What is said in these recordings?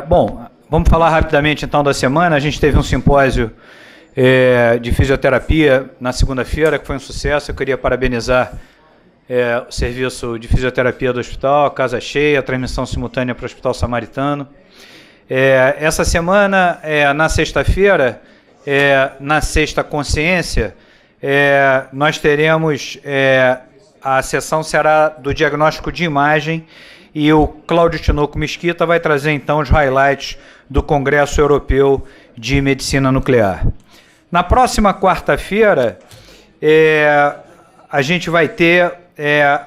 Bom, vamos falar rapidamente então da semana. A gente teve um simpósio de fisioterapia na segunda-feira, que foi um sucesso. Eu queria parabenizar o serviço de fisioterapia do hospital, a casa cheia, a transmissão simultânea para o Hospital Samaritano. Essa semana, na sexta-feira, na Sexta Consciência, nós teremos, a sessão será do diagnóstico de imagem, e o Cláudio Tinoco Mesquita vai trazer então os highlights do Congresso Europeu de Medicina Nuclear. Na próxima quarta-feira, a gente vai ter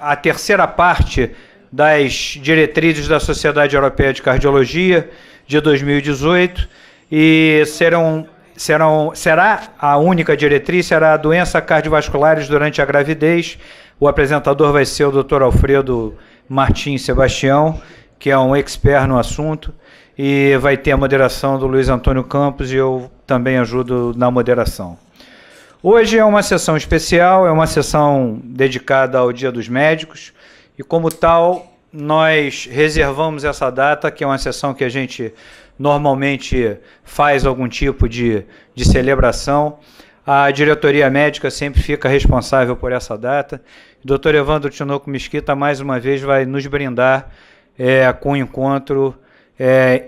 a terceira parte das diretrizes da Sociedade Europeia de Cardiologia de 2018, e será a única diretriz, será a doença cardiovasculares durante a gravidez. O apresentador vai ser o Dr. Alfredo Martins Sebastião, que é um expert no assunto, e vai ter a moderação do Luiz Antônio Campos, e eu também ajudo na moderação. Hoje é uma sessão especial, é uma sessão dedicada ao Dia dos Médicos, e como tal, nós reservamos essa data, que é uma sessão que a gente normalmente faz algum tipo de celebração. A diretoria médica sempre fica responsável por essa data. O Dr. Evandro Tinoco Mesquita, mais uma vez, vai nos brindar com um encontro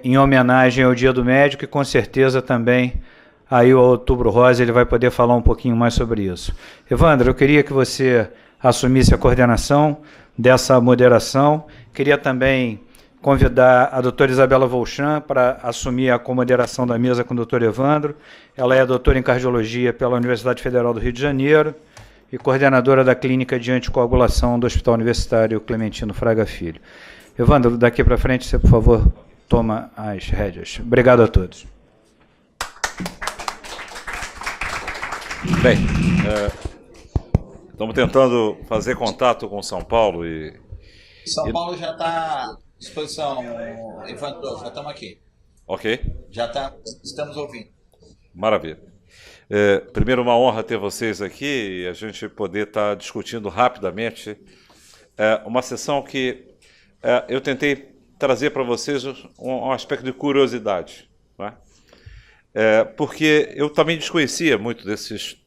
em homenagem ao Dia do Médico, e com certeza também aí o Outubro Rosa ele vai poder falar um pouquinho mais sobre isso. Evandro, eu queria que você assumisse a coordenação dessa moderação. Queria também convidar a doutora Isabela Volchan para assumir a comoderação da mesa com o doutor Evandro. Ela é doutora em cardiologia pela Universidade Federal do Rio de Janeiro e coordenadora da Clínica de Anticoagulação do Hospital Universitário Clementino Fraga Filho. Evandro, daqui para frente, você, por favor, toma as rédeas. Obrigado a todos. Bem, estamos tentando fazer contato com São Paulo e... São Paulo já está à disposição, Evandro, já estamos aqui. Ok. Estamos ouvindo. Maravilha. Primeiro, uma honra ter vocês aqui e a gente poder estar discutindo rapidamente uma sessão que eu tentei trazer para vocês um aspecto de curiosidade, não é? Porque eu também desconhecia muito desses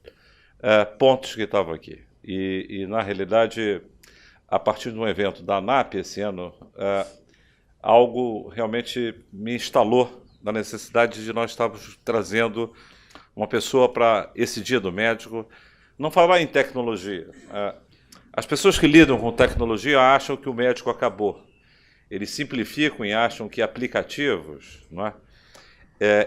pontos que estavam aqui. E, na realidade, a partir de um evento da ANAP esse ano, algo realmente me instalou na necessidade de nós estarmos trazendo uma pessoa para esse Dia do Médico. Não falar em tecnologia. As pessoas que lidam com tecnologia acham que o médico acabou. Eles simplificam e acham que aplicativos, não é?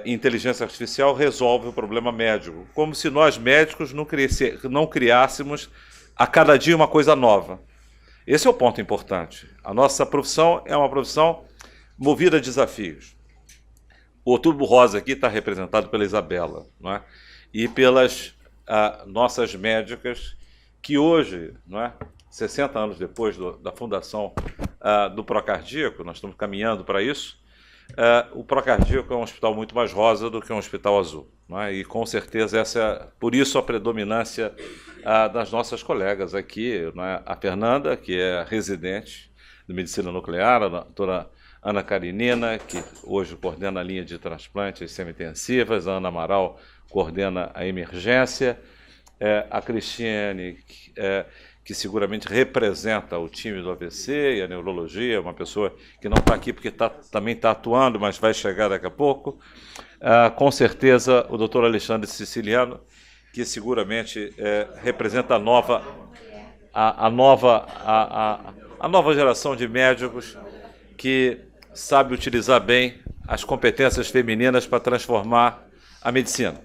Inteligência artificial resolve o problema médico, como se nós médicos não criássemos a cada dia uma coisa nova. Esse é o ponto importante. A nossa profissão é uma profissão movida a desafios. O Outubro Rosa aqui está representado pela Isabela, não é? E pelas nossas médicas que hoje, não é? 60 anos depois da fundação do Procardíaco, nós estamos caminhando para isso. O Procardíaco é um hospital muito mais rosa do que um hospital azul, não é? E com certeza por isso a predominância das nossas colegas aqui, não é? A Fernanda, que é residente de medicina nuclear, a doutora Ana Karinina, que hoje coordena a linha de transplantes semi-intensivas, a Ana Amaral coordena a emergência, a Cristiane, que seguramente representa o time do AVC e a neurologia, uma pessoa que não está aqui porque também está atuando, mas vai chegar daqui a pouco. Com certeza, o doutor Alexandre Siciliano, que seguramente representa a nova geração de médicos que sabe utilizar bem as competências femininas para transformar a medicina.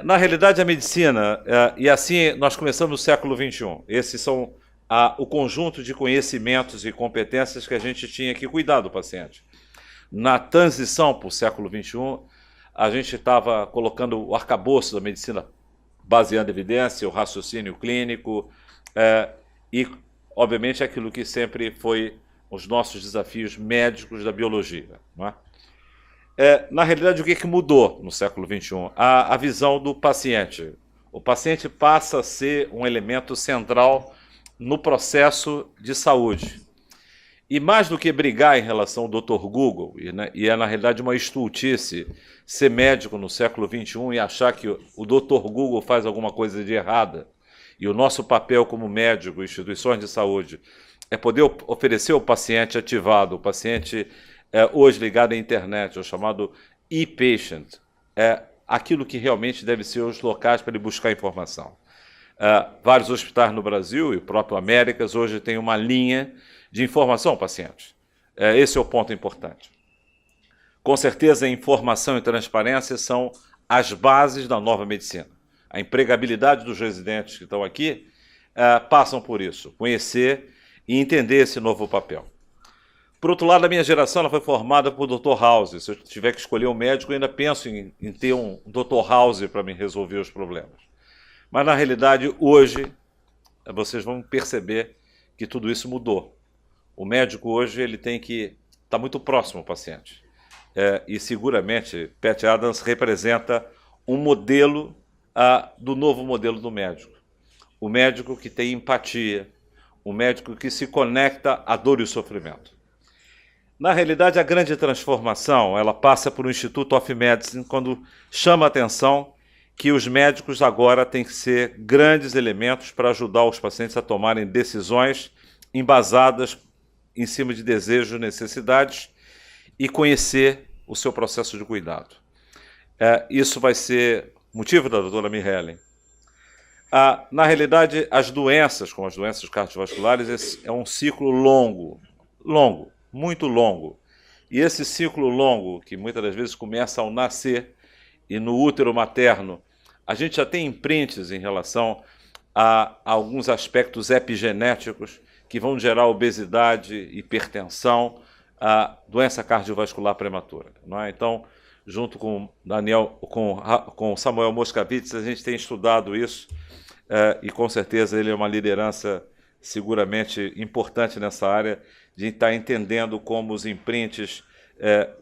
Na realidade, a medicina, e assim nós começamos no século XXI, esses são o conjunto de conhecimentos e competências que a gente tinha que cuidar do paciente. Na transição para o século XXI, a gente estava colocando o arcabouço da medicina baseando evidência, o raciocínio clínico e, obviamente, aquilo que sempre foi os nossos desafios médicos da biologia, não é? Na realidade, o que mudou no século XXI? A visão do paciente. O paciente passa a ser um elemento central no processo de saúde. E mais do que brigar em relação ao Dr. Google, e é na realidade uma estultice ser médico no século XXI e achar que o Dr. Google faz alguma coisa de errada, e o nosso papel como médico, instituições de saúde, é poder oferecer ao paciente ativado, o paciente hoje ligado à internet, o chamado e-patient, aquilo que realmente deve ser os locais para ele buscar informação. Vários hospitais no Brasil e o próprio Américas hoje têm uma linha de informação ao paciente. Esse é o ponto importante. Com certeza, informação e transparência são as bases da nova medicina. A empregabilidade dos residentes que estão aqui passam por isso, conhecer e entender esse novo papel. Por outro lado, a minha geração ela foi formada por Dr. House. Se eu tiver que escolher um médico, eu ainda penso em ter um Dr. House para me resolver os problemas. Mas, na realidade, hoje, vocês vão perceber que tudo isso mudou. O médico hoje ele tem que estar muito próximo ao paciente. E, seguramente, Pat Adams representa um modelo do novo modelo do médico. O médico que tem empatia, o médico que se conecta à dor e ao sofrimento. Na realidade, a grande transformação ela passa por um Institute of Medicine quando chama a atenção que os médicos agora têm que ser grandes elementos para ajudar os pacientes a tomarem decisões embasadas em cima de desejos, necessidades e conhecer o seu processo de cuidado. Isso vai ser motivo da doutora Mihaly. Na realidade, as doenças, como as doenças cardiovasculares, esse é um ciclo longo, muito longo. E esse ciclo longo, que muitas das vezes começa ao nascer e no útero materno, a gente já tem imprints em relação a alguns aspectos epigenéticos que vão gerar obesidade, hipertensão, doença cardiovascular prematura. Não é? Então, junto com com Samuel Moscovitz, a gente tem estudado isso e com certeza ele é uma liderança seguramente importante nessa área de estar entendendo como os imprints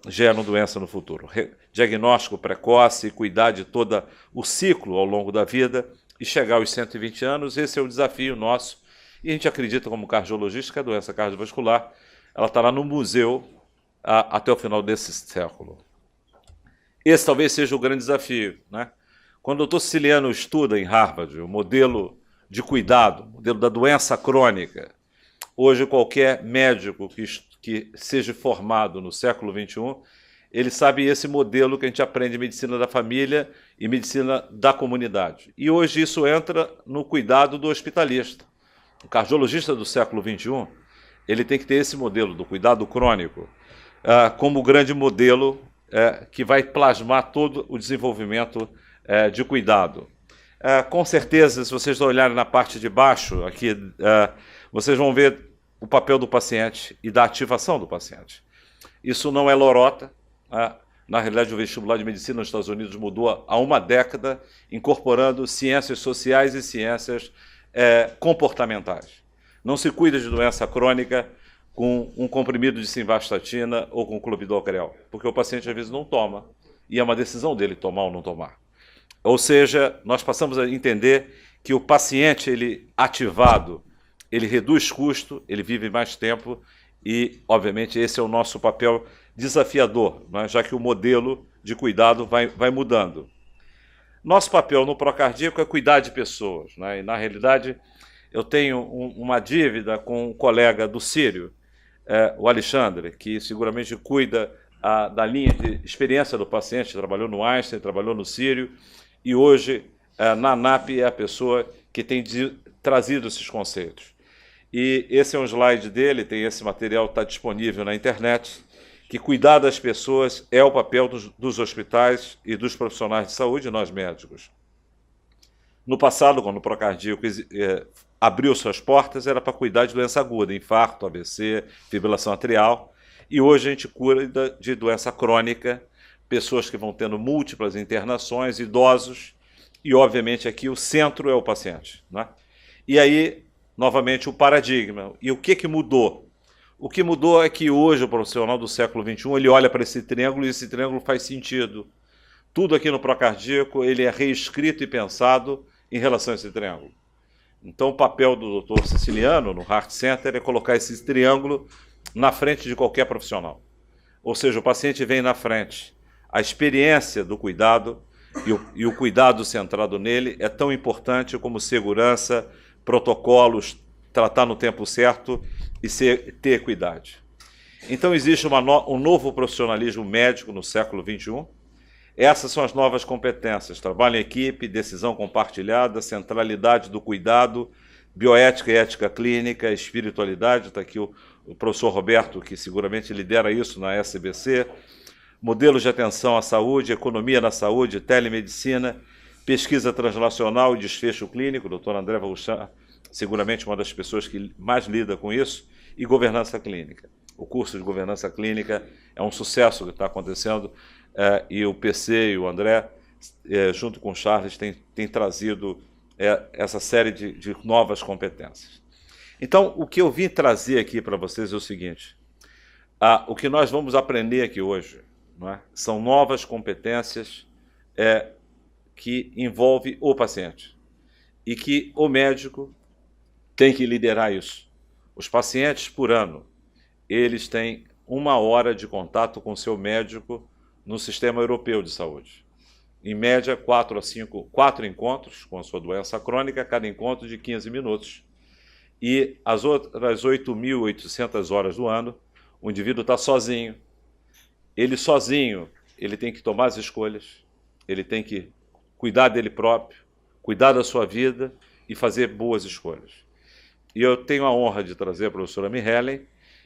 geram doença no futuro. Diagnóstico precoce, cuidar de todo o ciclo ao longo da vida e chegar aos 120 anos, esse é o desafio nosso. E a gente acredita, como cardiologista, que a doença cardiovascular ela estará no museu até o final desse século. Esse talvez seja o grande desafio, né? Quando o Dr. Siciliano estuda em Harvard o modelo de cuidado, o modelo da doença crônica, hoje qualquer médico que seja formado no século XXI, ele sabe esse modelo que a gente aprende em medicina da família e medicina da comunidade. E hoje isso entra no cuidado do hospitalista. O cardiologista do século XXI, ele tem que ter esse modelo do cuidado crônico como grande modelo que vai plasmar todo o desenvolvimento de cuidado. Com certeza, se vocês olharem na parte de baixo, aqui, vocês vão ver o papel do paciente e da ativação do paciente. Isso não é lorota. Na realidade, o vestibular de medicina nos Estados Unidos mudou há uma década, incorporando ciências sociais e ciências comportamentais. Não se cuida de doença crônica com um comprimido de simvastatina ou com clopidogrel, porque o paciente às vezes não toma, e é uma decisão dele tomar ou não tomar. Ou seja, nós passamos a entender que o paciente ele ativado, ele reduz custo, ele vive mais tempo e, obviamente, esse é o nosso papel desafiador, né? Já que o modelo de cuidado vai mudando. Nosso papel no Procardíaco é cuidar de pessoas, né? E, na realidade, eu tenho uma dívida com um colega do Sírio, o Alexandre, que seguramente cuida da linha de experiência do paciente, trabalhou no Einstein, trabalhou no Sírio, e hoje, na ANAP, é a pessoa que tem trazido esses conceitos. E esse é um slide dele, tem esse material, está disponível na internet, que cuidar das pessoas é o papel dos hospitais e dos profissionais de saúde, nós médicos. No passado, quando o Procardíaco abriu suas portas, era para cuidar de doença aguda, infarto, AVC, fibrilação atrial, e hoje a gente cuida de doença crônica, pessoas que vão tendo múltiplas internações, idosos, e obviamente aqui o centro é o paciente, né? E aí, novamente, o paradigma. E o que mudou? O que mudou é que hoje o profissional do século XXI, ele olha para esse triângulo e esse triângulo faz sentido. Tudo aqui no Procardíaco, ele é reescrito e pensado em relação a esse triângulo. Então, o papel do Dr. Siciliano, no Heart Center, é colocar esse triângulo na frente de qualquer profissional. Ou seja, o paciente vem na frente. A experiência do cuidado e o cuidado centrado nele é tão importante como segurança, protocolos, tratar no tempo certo e ter equidade. Então existe um novo profissionalismo médico no século XXI. Essas são as novas competências: trabalho em equipe, decisão compartilhada, centralidade do cuidado, bioética e ética clínica, espiritualidade. Está aqui o professor Roberto, que seguramente lidera isso na SBC, modelos de atenção à saúde, economia na saúde, telemedicina, pesquisa translacional e desfecho clínico. O doutor André Valuchan, seguramente uma das pessoas que mais lida com isso, e governança clínica. O curso de governança clínica é um sucesso que está acontecendo, e o PC e o André, junto com o Charles, têm trazido essa série de novas competências. Então, o que eu vim trazer aqui para vocês é o seguinte: o que nós vamos aprender aqui hoje, não é? São novas competências que envolvem o paciente e que o médico tem que liderar isso. Os pacientes, por ano, eles têm 1 hora de contato com o seu médico no Sistema Europeu de Saúde. Em média, 4 encontros com a sua doença crônica, cada encontro de 15 minutos. E as outras 8.800 horas do ano, o indivíduo está sozinho. Ele sozinho, ele tem que tomar as escolhas, ele tem que cuidar dele próprio, cuidar da sua vida e fazer boas escolhas. E eu tenho a honra de trazer a professora Mirellen,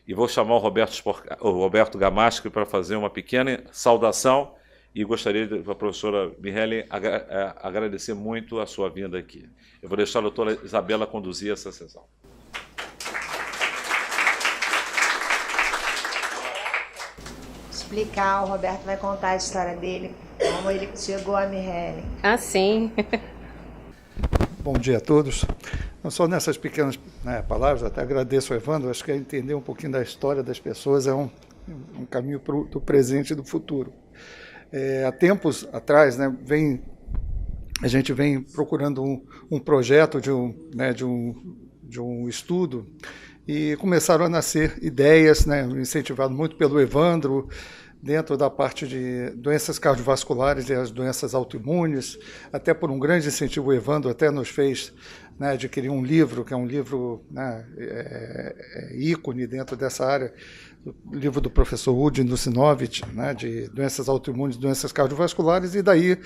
e vou chamar o Roberto Gamaschi para fazer uma pequena saudação, e gostaria da professora Mirellen agradecer muito a sua vinda aqui. Eu vou deixar a doutora Isabela conduzir essa sessão. Explicar, o Roberto vai contar a história dele, como ele chegou a Mirellen. Ah, sim. Bom dia a todos. Só nessas pequenas palavras, até agradeço ao Evandro, acho que entender um pouquinho da história das pessoas é um caminho do presente e do futuro. Há tempos atrás, a gente vem procurando um projeto de um estudo, e começaram a nascer ideias, incentivado muito pelo Evandro, dentro da parte de doenças cardiovasculares e as doenças autoimunes. Até por um grande incentivo, o Evandro até nos fez adquirir um livro, que é um livro ícone dentro dessa área, o livro do professor Udi Nusinovich, de doenças autoimunes e doenças cardiovasculares, e daí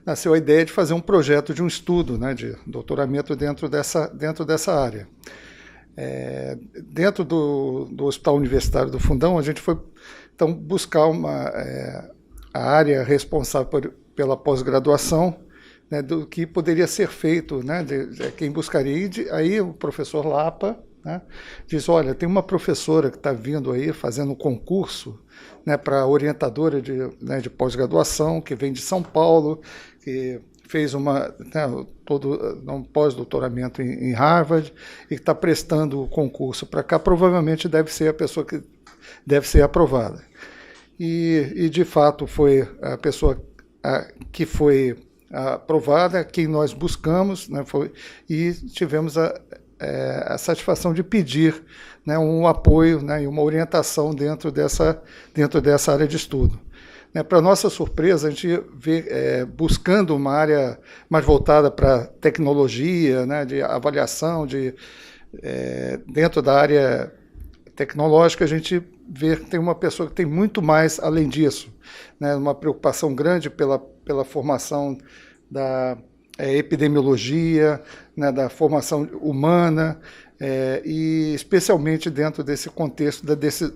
nasceu a ideia de fazer um projeto de um estudo, de doutoramento dentro dessa área. Dentro do Hospital Universitário do Fundão, a gente foi então buscar a área responsável pela pós-graduação, do que poderia ser feito, quem buscaria. Aí o professor Lapa diz: olha, tem uma professora que está vindo aí fazendo um concurso para orientadora de pós-graduação, que vem de São Paulo, que fez um pós-doutoramento em Harvard e que está prestando o concurso para cá. Provavelmente deve ser a pessoa que deve ser aprovada. E de fato, foi a pessoa que foi aprovada, quem nós buscamos, e tivemos a satisfação de pedir um apoio e uma orientação dentro dessa área de estudo. Para nossa surpresa, a gente vê buscando uma área mais voltada para tecnologia, de avaliação, dentro da área tecnológica, a gente vê que tem uma pessoa que tem muito mais além disso, uma preocupação grande pela formação da epidemiologia, da formação humana, e especialmente dentro desse contexto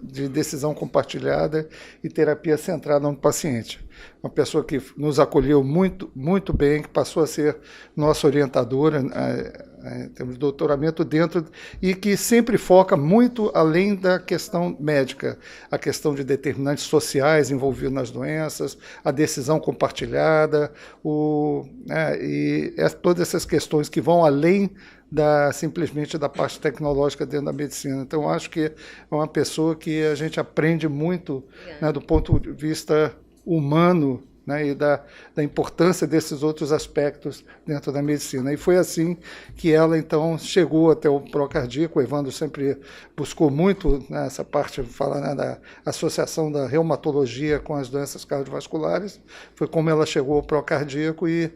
de decisão compartilhada e terapia centrada no paciente. Uma pessoa que nos acolheu muito, muito bem, que passou a ser nossa orientadora, temos doutoramento dentro, e que sempre foca muito além da questão médica, a questão de determinantes sociais envolvidos nas doenças, a decisão compartilhada, e todas essas questões que vão além simplesmente da parte tecnológica dentro da medicina. Então, acho que é uma pessoa que a gente aprende muito do ponto de vista humano né, e da importância desses outros aspectos dentro da medicina. E foi assim que ela, então, chegou até o pró-cardíaco. O Evandro sempre buscou muito nessa parte, falar, né, da associação da reumatologia com as doenças cardiovasculares. Foi como ela chegou ao pró-cardíaco e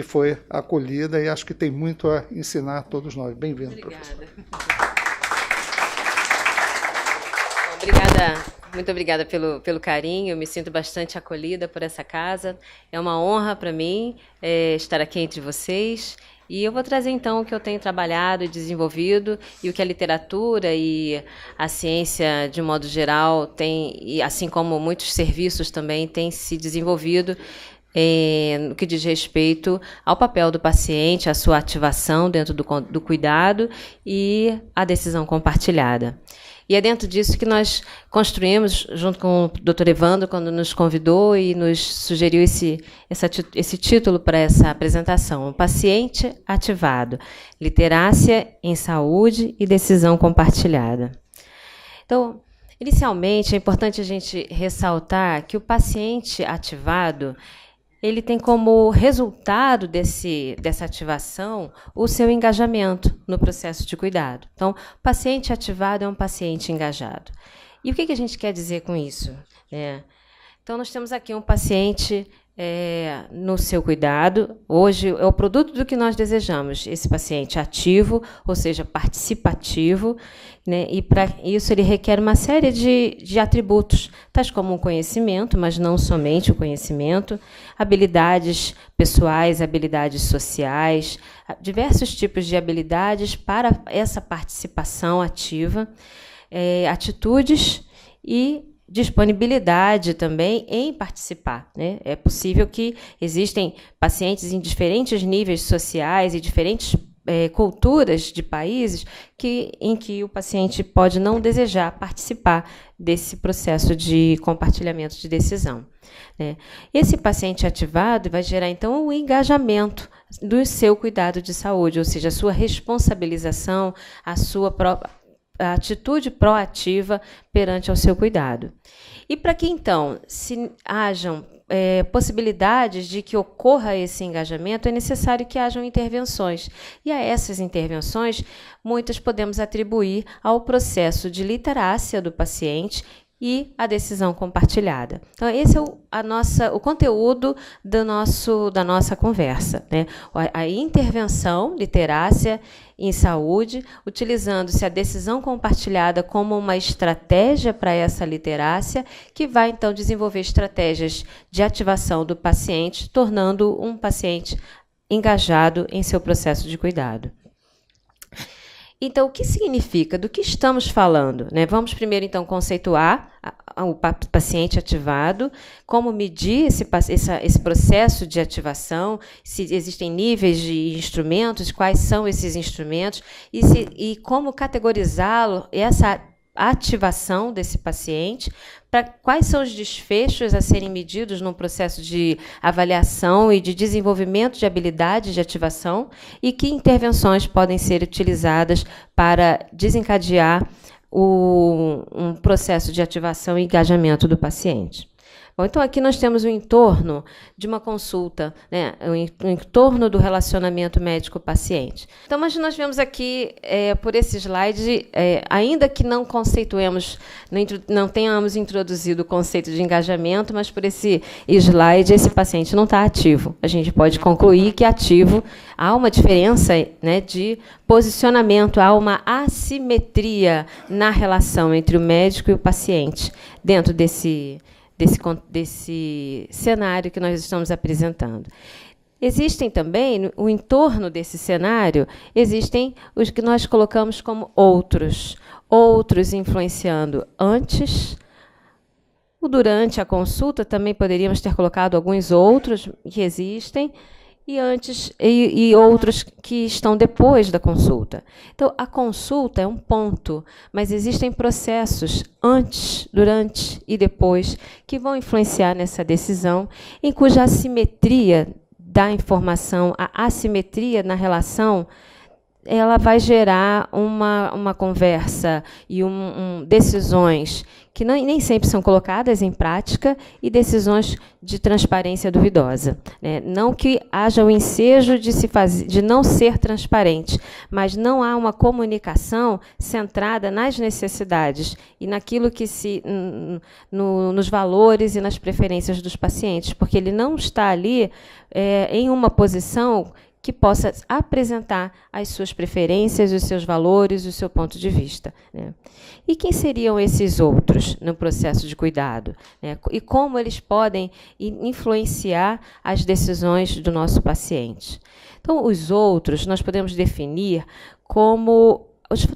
foi acolhida, e acho que tem muito a ensinar a todos nós. Bem-vindo, professor. Obrigada, muito obrigada pelo carinho. Eu me sinto bastante acolhida por essa casa. É uma honra para mim estar aqui entre vocês. E eu vou trazer, então, o que eu tenho trabalhado e desenvolvido, e o que a literatura e a ciência, de modo geral, tem, e assim como muitos serviços também, têm se desenvolvido no que diz respeito ao papel do paciente, a sua ativação dentro do cuidado e a decisão compartilhada. E é dentro disso que nós construímos, junto com o Dr. Evandro, quando nos convidou e nos sugeriu esse título para essa apresentação: o paciente ativado, literácia em saúde e decisão compartilhada. Então, inicialmente, é importante a gente ressaltar que o paciente ativado, ele tem como resultado dessa ativação o seu engajamento no processo de cuidado. Então, o paciente ativado é um paciente engajado. E o que a gente quer dizer com isso? Então, nós temos aqui um paciente no seu cuidado. Hoje é o produto do que nós desejamos, esse paciente ativo, ou seja, participativo, né? E para isso ele requer uma série de atributos, tais como o conhecimento, mas não somente o conhecimento, habilidades pessoais, habilidades sociais, diversos tipos de habilidades para essa participação ativa, atitudes e disponibilidade também em participar, né? É possível que existem pacientes em diferentes níveis sociais e diferentes culturas de países em que o paciente pode não desejar participar desse processo de compartilhamento de decisão, né? Esse paciente ativado vai gerar, então, o engajamento do seu cuidado de saúde, ou seja, a sua responsabilização, a atitude proativa perante ao seu cuidado. E para que, então, se hajam possibilidades de que ocorra esse engajamento, é necessário que hajam intervenções. E a essas intervenções, muitas podemos atribuir ao processo de literácia do paciente e a decisão compartilhada. Então, esse é o conteúdo da nossa conversa, né? A intervenção, literácia em saúde, utilizando-se a decisão compartilhada como uma estratégia para essa literácia, que vai, então, desenvolver estratégias de ativação do paciente, tornando um paciente engajado em seu processo de cuidado. Então, o que significa? Do que estamos falando, né? Vamos primeiro, então, conceituar o paciente ativado, como medir esse processo de ativação, se existem níveis de instrumentos, quais são esses instrumentos, e como categorizá-lo, essa ativação desse paciente, para quais são os desfechos a serem medidos no processo de avaliação e de desenvolvimento de habilidades de ativação, e que intervenções podem ser utilizadas para desencadear um processo de ativação e engajamento do paciente. Bom, então, aqui nós temos o entorno de uma consulta, né, o entorno do relacionamento médico-paciente. Então, mas nós vemos aqui, por esse slide, ainda que não conceituemos, não tenhamos introduzido o conceito de engajamento, mas por esse slide, esse paciente não está ativo. A gente pode concluir que ativo, há uma diferença, né, de posicionamento, há uma assimetria na relação entre o médico e o paciente, dentro desse cenário que nós estamos apresentando. Existem também, no entorno desse cenário, existem os que nós colocamos como outros influenciando antes, durante a consulta, também poderíamos ter colocado alguns outros que existem, e antes e outros que estão depois da consulta. Então, a consulta é um ponto, mas existem processos antes, durante e depois que vão influenciar nessa decisão, em cuja assimetria da informação, a assimetria na relação, ela vai gerar uma conversa e decisões que nem sempre são colocadas em prática, e decisões de transparência duvidosa, né? Não que haja o ensejo de não ser transparente, mas não há uma comunicação centrada nas necessidades e naquilo que nos valores e nas preferências dos pacientes, porque ele não está ali em uma posição que possa apresentar as suas preferências, os seus valores, o seu ponto de vista, né? E quem seriam esses outros no processo de cuidado, né? E como eles podem influenciar as decisões do nosso paciente? Então, os outros nós podemos definir como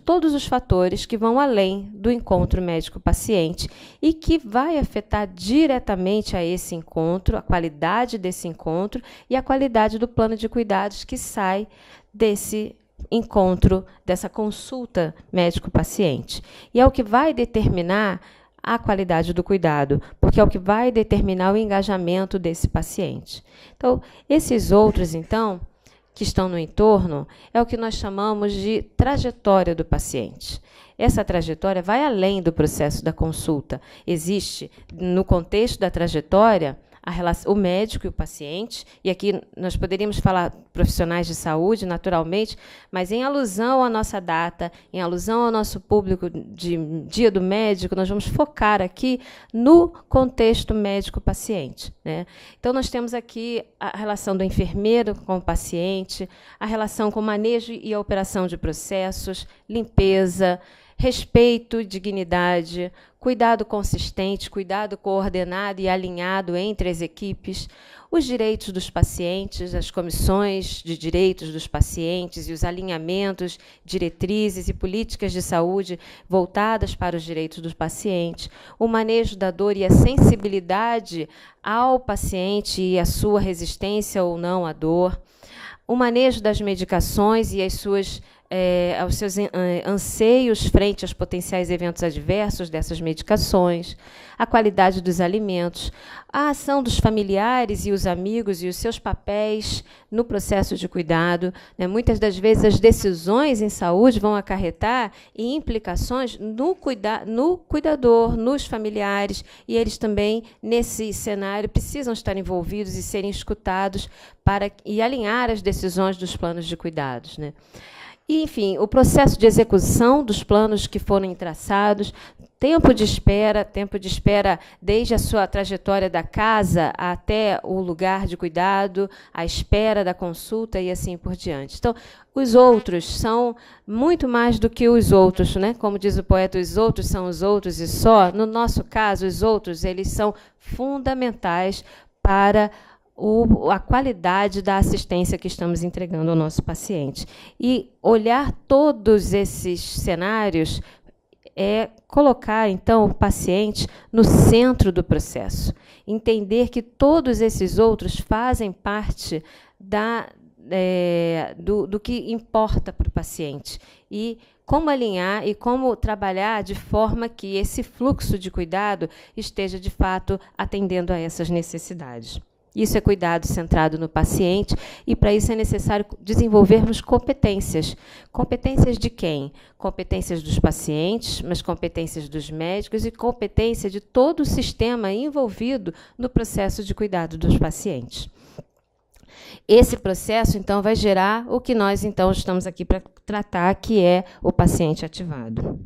todos os fatores que vão além do encontro médico-paciente e que vai afetar diretamente a esse encontro, a qualidade desse encontro e a qualidade do plano de cuidados que sai desse encontro, dessa consulta médico-paciente. E é o que vai determinar a qualidade do cuidado, porque é o que vai determinar o engajamento desse paciente. Então, esses outros, então, que estão no entorno, é o que nós chamamos de trajetória do paciente. Essa trajetória vai além do processo da consulta. Existe, no contexto da trajetória, o médico e o paciente, e aqui nós poderíamos falar profissionais de saúde, naturalmente, mas em alusão à nossa data, em alusão ao nosso público de Dia do Médico, nós vamos focar aqui no contexto médico-paciente, né? Então, nós temos aqui a relação do enfermeiro com o paciente, a relação com o manejo e a operação de processos, limpeza, respeito, dignidade, cuidado consistente, cuidado coordenado e alinhado entre as equipes, os direitos dos pacientes, as comissões de direitos dos pacientes e os alinhamentos, diretrizes e políticas de saúde voltadas para os direitos dos pacientes, o manejo da dor e a sensibilidade ao paciente e a sua resistência ou não à dor, o manejo das medicações e aos seus anseios frente aos potenciais eventos adversos dessas medicações, a qualidade dos alimentos, a ação dos familiares e os amigos e os seus papéis no processo de cuidado, né? Muitas das vezes as decisões em saúde vão acarretar em implicações no cuidador, nos familiares, e eles também, nesse cenário, precisam estar envolvidos e serem escutados e alinhar as decisões dos planos de cuidados, né? E, enfim, o processo de execução dos planos que foram traçados, tempo de espera desde a sua trajetória da casa até o lugar de cuidado, a espera da consulta e assim por diante. Então, os outros são muito mais do que os outros, né? Como diz o poeta, os outros são os outros e só. No nosso caso, os outros eles são fundamentais para a qualidade da assistência que estamos entregando ao nosso paciente. E olhar todos esses cenários é colocar, então, o paciente no centro do processo. Entender que todos esses outros fazem parte do que importa para o paciente. E como alinhar e como trabalhar de forma que esse fluxo de cuidado esteja, de fato, atendendo a essas necessidades. Isso é cuidado centrado no paciente, e para isso é necessário desenvolvermos competências. Competências de quem? Competências dos pacientes, mas competências dos médicos e competência de todo o sistema envolvido no processo de cuidado dos pacientes. Esse processo, então, vai gerar o que nós, então, estamos aqui para tratar, que é o paciente ativado.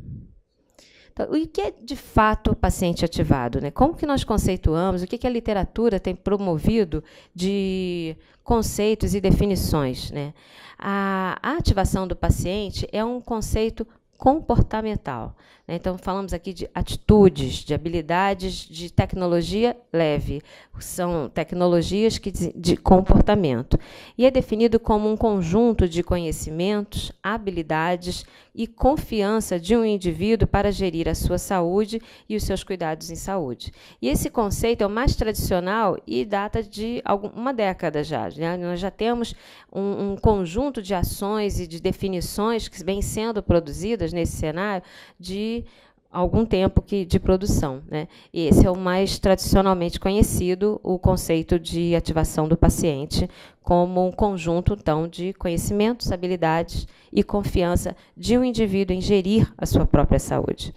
Então, o que é, de fato, o paciente ativado, né? Como que nós conceituamos, o que a literatura tem promovido de conceitos e definições, né? A ativação do paciente é um conceito comportamental, né? Então, falamos aqui de atitudes, de habilidades de tecnologia leve. São tecnologias de comportamento. E é definido como um conjunto de conhecimentos, habilidades e confiança de um indivíduo para gerir a sua saúde e os seus cuidados em saúde. E esse conceito é o mais tradicional e data de uma década já, né? Nós já temos um conjunto de ações e de definições que vêm sendo produzidas nesse cenário de algum tempo de produção, né? E esse é o mais tradicionalmente conhecido, o conceito de ativação do paciente, como um conjunto, então, de conhecimentos, habilidades e confiança de um indivíduo em gerir a sua própria saúde.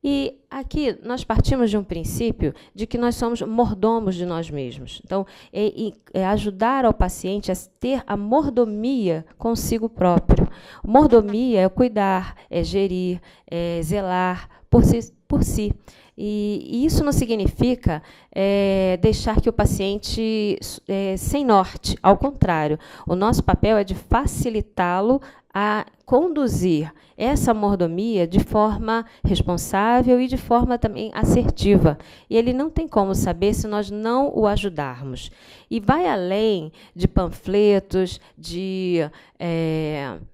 E aqui nós partimos de um princípio de que nós somos mordomos de nós mesmos. Então, é ajudar ao paciente a ter a mordomia consigo próprio. Mordomia é cuidar, é gerir, é zelar por si. E isso não significa deixar que o paciente sem norte. Ao contrário, o nosso papel é de facilitá-lo a conduzir essa mordomia de forma responsável e de forma também assertiva. E ele não tem como saber se nós não o ajudarmos. E vai além de panfletos, de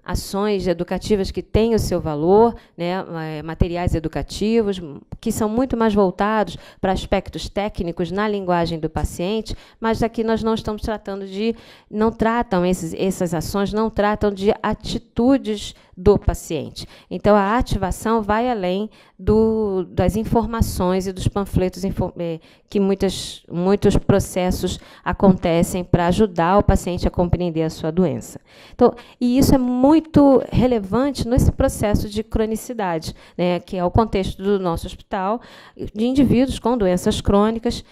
ações educativas que têm o seu valor, né, materiais educativos, que são muito mais voltados para aspectos técnicos na linguagem do paciente, mas aqui nós não estamos tratando de... essas ações não tratam de atitudes do paciente. Então, a ativação vai além das informações e dos panfletos que muitos processos acontecem para ajudar o paciente a compreender a sua doença. Então, e isso é muito relevante nesse processo de cronicidade, né, que é o contexto do nosso hospital, de indivíduos com doenças crônicas,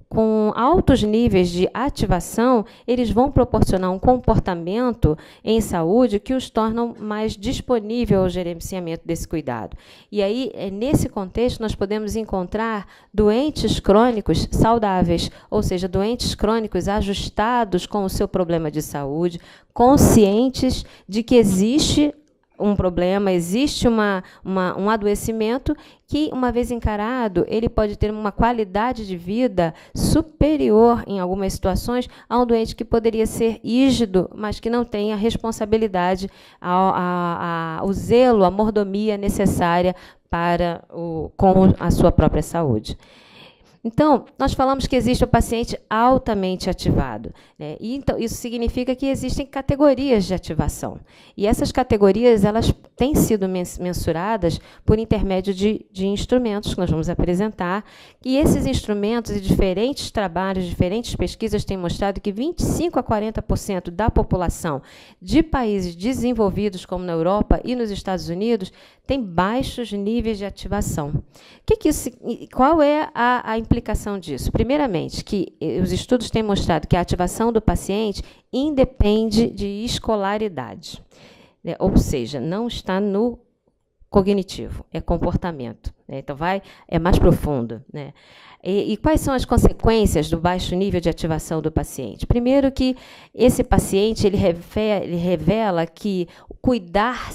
com altos níveis de ativação, eles vão proporcionar um comportamento em saúde que os tornam mais disponível ao gerenciamento desse cuidado. E aí, nesse contexto, nós podemos encontrar doentes crônicos saudáveis, ou seja, doentes crônicos ajustados com o seu problema de saúde, conscientes de que existe um problema, existe um adoecimento que, uma vez encarado, ele pode ter uma qualidade de vida superior, em algumas situações, a um doente que poderia ser rígido, mas que não tem a responsabilidade, o zelo, a mordomia necessária com a sua própria saúde. Então, nós falamos que existe o paciente altamente ativado, né? E, então, isso significa que existem categorias de ativação. E essas categorias elas têm sido mensuradas por intermédio de instrumentos que nós vamos apresentar. E esses instrumentos e diferentes trabalhos, diferentes pesquisas têm mostrado que 25% a 40% da população de países desenvolvidos, como na Europa e nos Estados Unidos, tem baixos níveis de ativação. Qual é a implicação disso? Primeiramente, que os estudos têm mostrado que a ativação do paciente independe de escolaridade, né? Ou seja, não está no cognitivo, é comportamento, né? Então, é mais profundo, né? E quais são as consequências do baixo nível de ativação do paciente? Primeiro, que esse paciente ele revela que o cuidar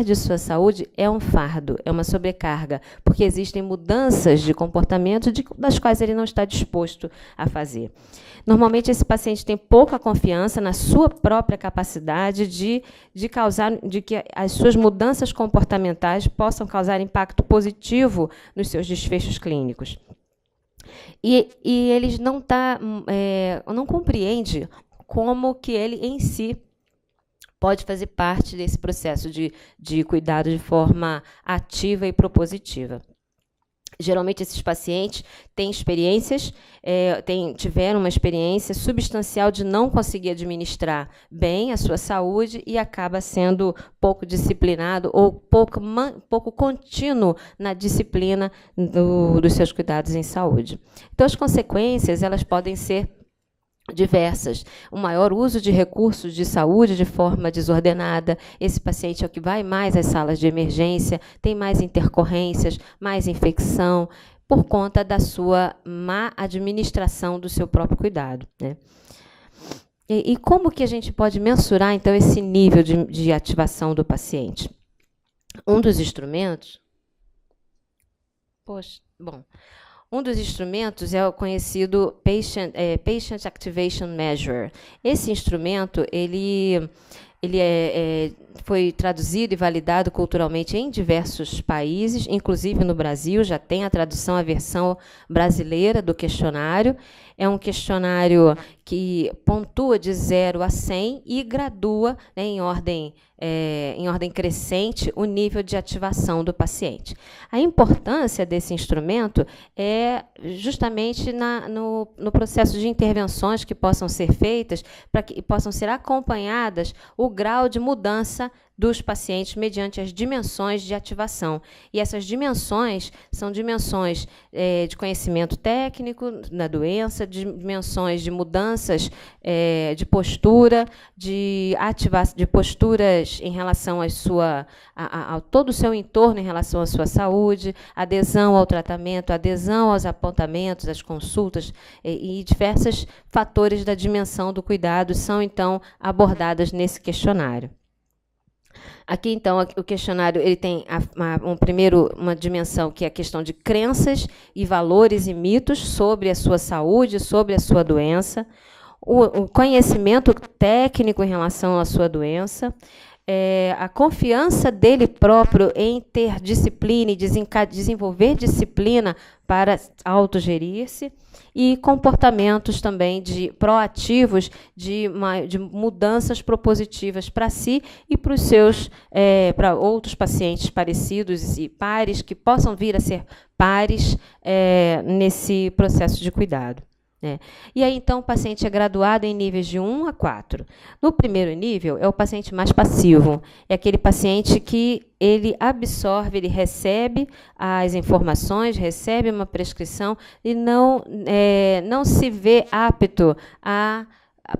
de sua saúde é um fardo, é uma sobrecarga, porque existem mudanças de comportamento das quais ele não está disposto a fazer. Normalmente, esse paciente tem pouca confiança na sua própria capacidade de que as suas mudanças comportamentais possam causar impacto positivo nos seus desfechos clínicos. E eles não compreende como que ele em si pode fazer parte desse processo de cuidado de forma ativa e propositiva. Geralmente, esses pacientes têm tiveram uma experiência substancial de não conseguir administrar bem a sua saúde e acaba sendo pouco disciplinado ou pouco contínuo na disciplina dos seus cuidados em saúde. Então, as consequências elas podem ser diversas. O maior uso de recursos de saúde de forma desordenada. Esse paciente é o que vai mais às salas de emergência, tem mais intercorrências, mais infecção, por conta da sua má administração do seu próprio cuidado, né? E como que a gente pode mensurar, então, esse nível de ativação do paciente? Um dos instrumentos... Um dos instrumentos é o conhecido Patient Activation Measure. Esse instrumento ele foi traduzido e validado culturalmente em diversos países, inclusive no Brasil, já tem a tradução, a versão brasileira do questionário. É um questionário que pontua de 0 a 100 e gradua, né, em ordem crescente o nível de ativação do paciente. A importância desse instrumento é justamente no processo de intervenções que possam ser feitas, para que possam ser acompanhadas o grau de mudança dos pacientes mediante as dimensões de ativação. E essas dimensões são dimensões de conhecimento técnico da doença, dimensões de mudanças de postura, de posturas em relação a todo o seu entorno em relação à sua saúde, adesão ao tratamento, adesão aos apontamentos, às consultas, e diversos fatores da dimensão do cuidado são, então, abordadas nesse questionário. Aqui, então, o questionário ele tem uma dimensão que é a questão de crenças e valores e mitos sobre a sua saúde, sobre a sua doença, o conhecimento técnico em relação à sua doença, a confiança dele próprio em ter disciplina e desenvolver disciplina para autogerir-se, e comportamentos também proativos de mudanças propositivas para si e para os seus para outros pacientes parecidos e pares que possam vir a ser pares nesse processo de cuidado. E aí, então, o paciente é graduado em níveis de 1 a 4. No primeiro nível, é o paciente mais passivo. É aquele paciente que ele absorve, ele recebe as informações, recebe uma prescrição e não se vê apto a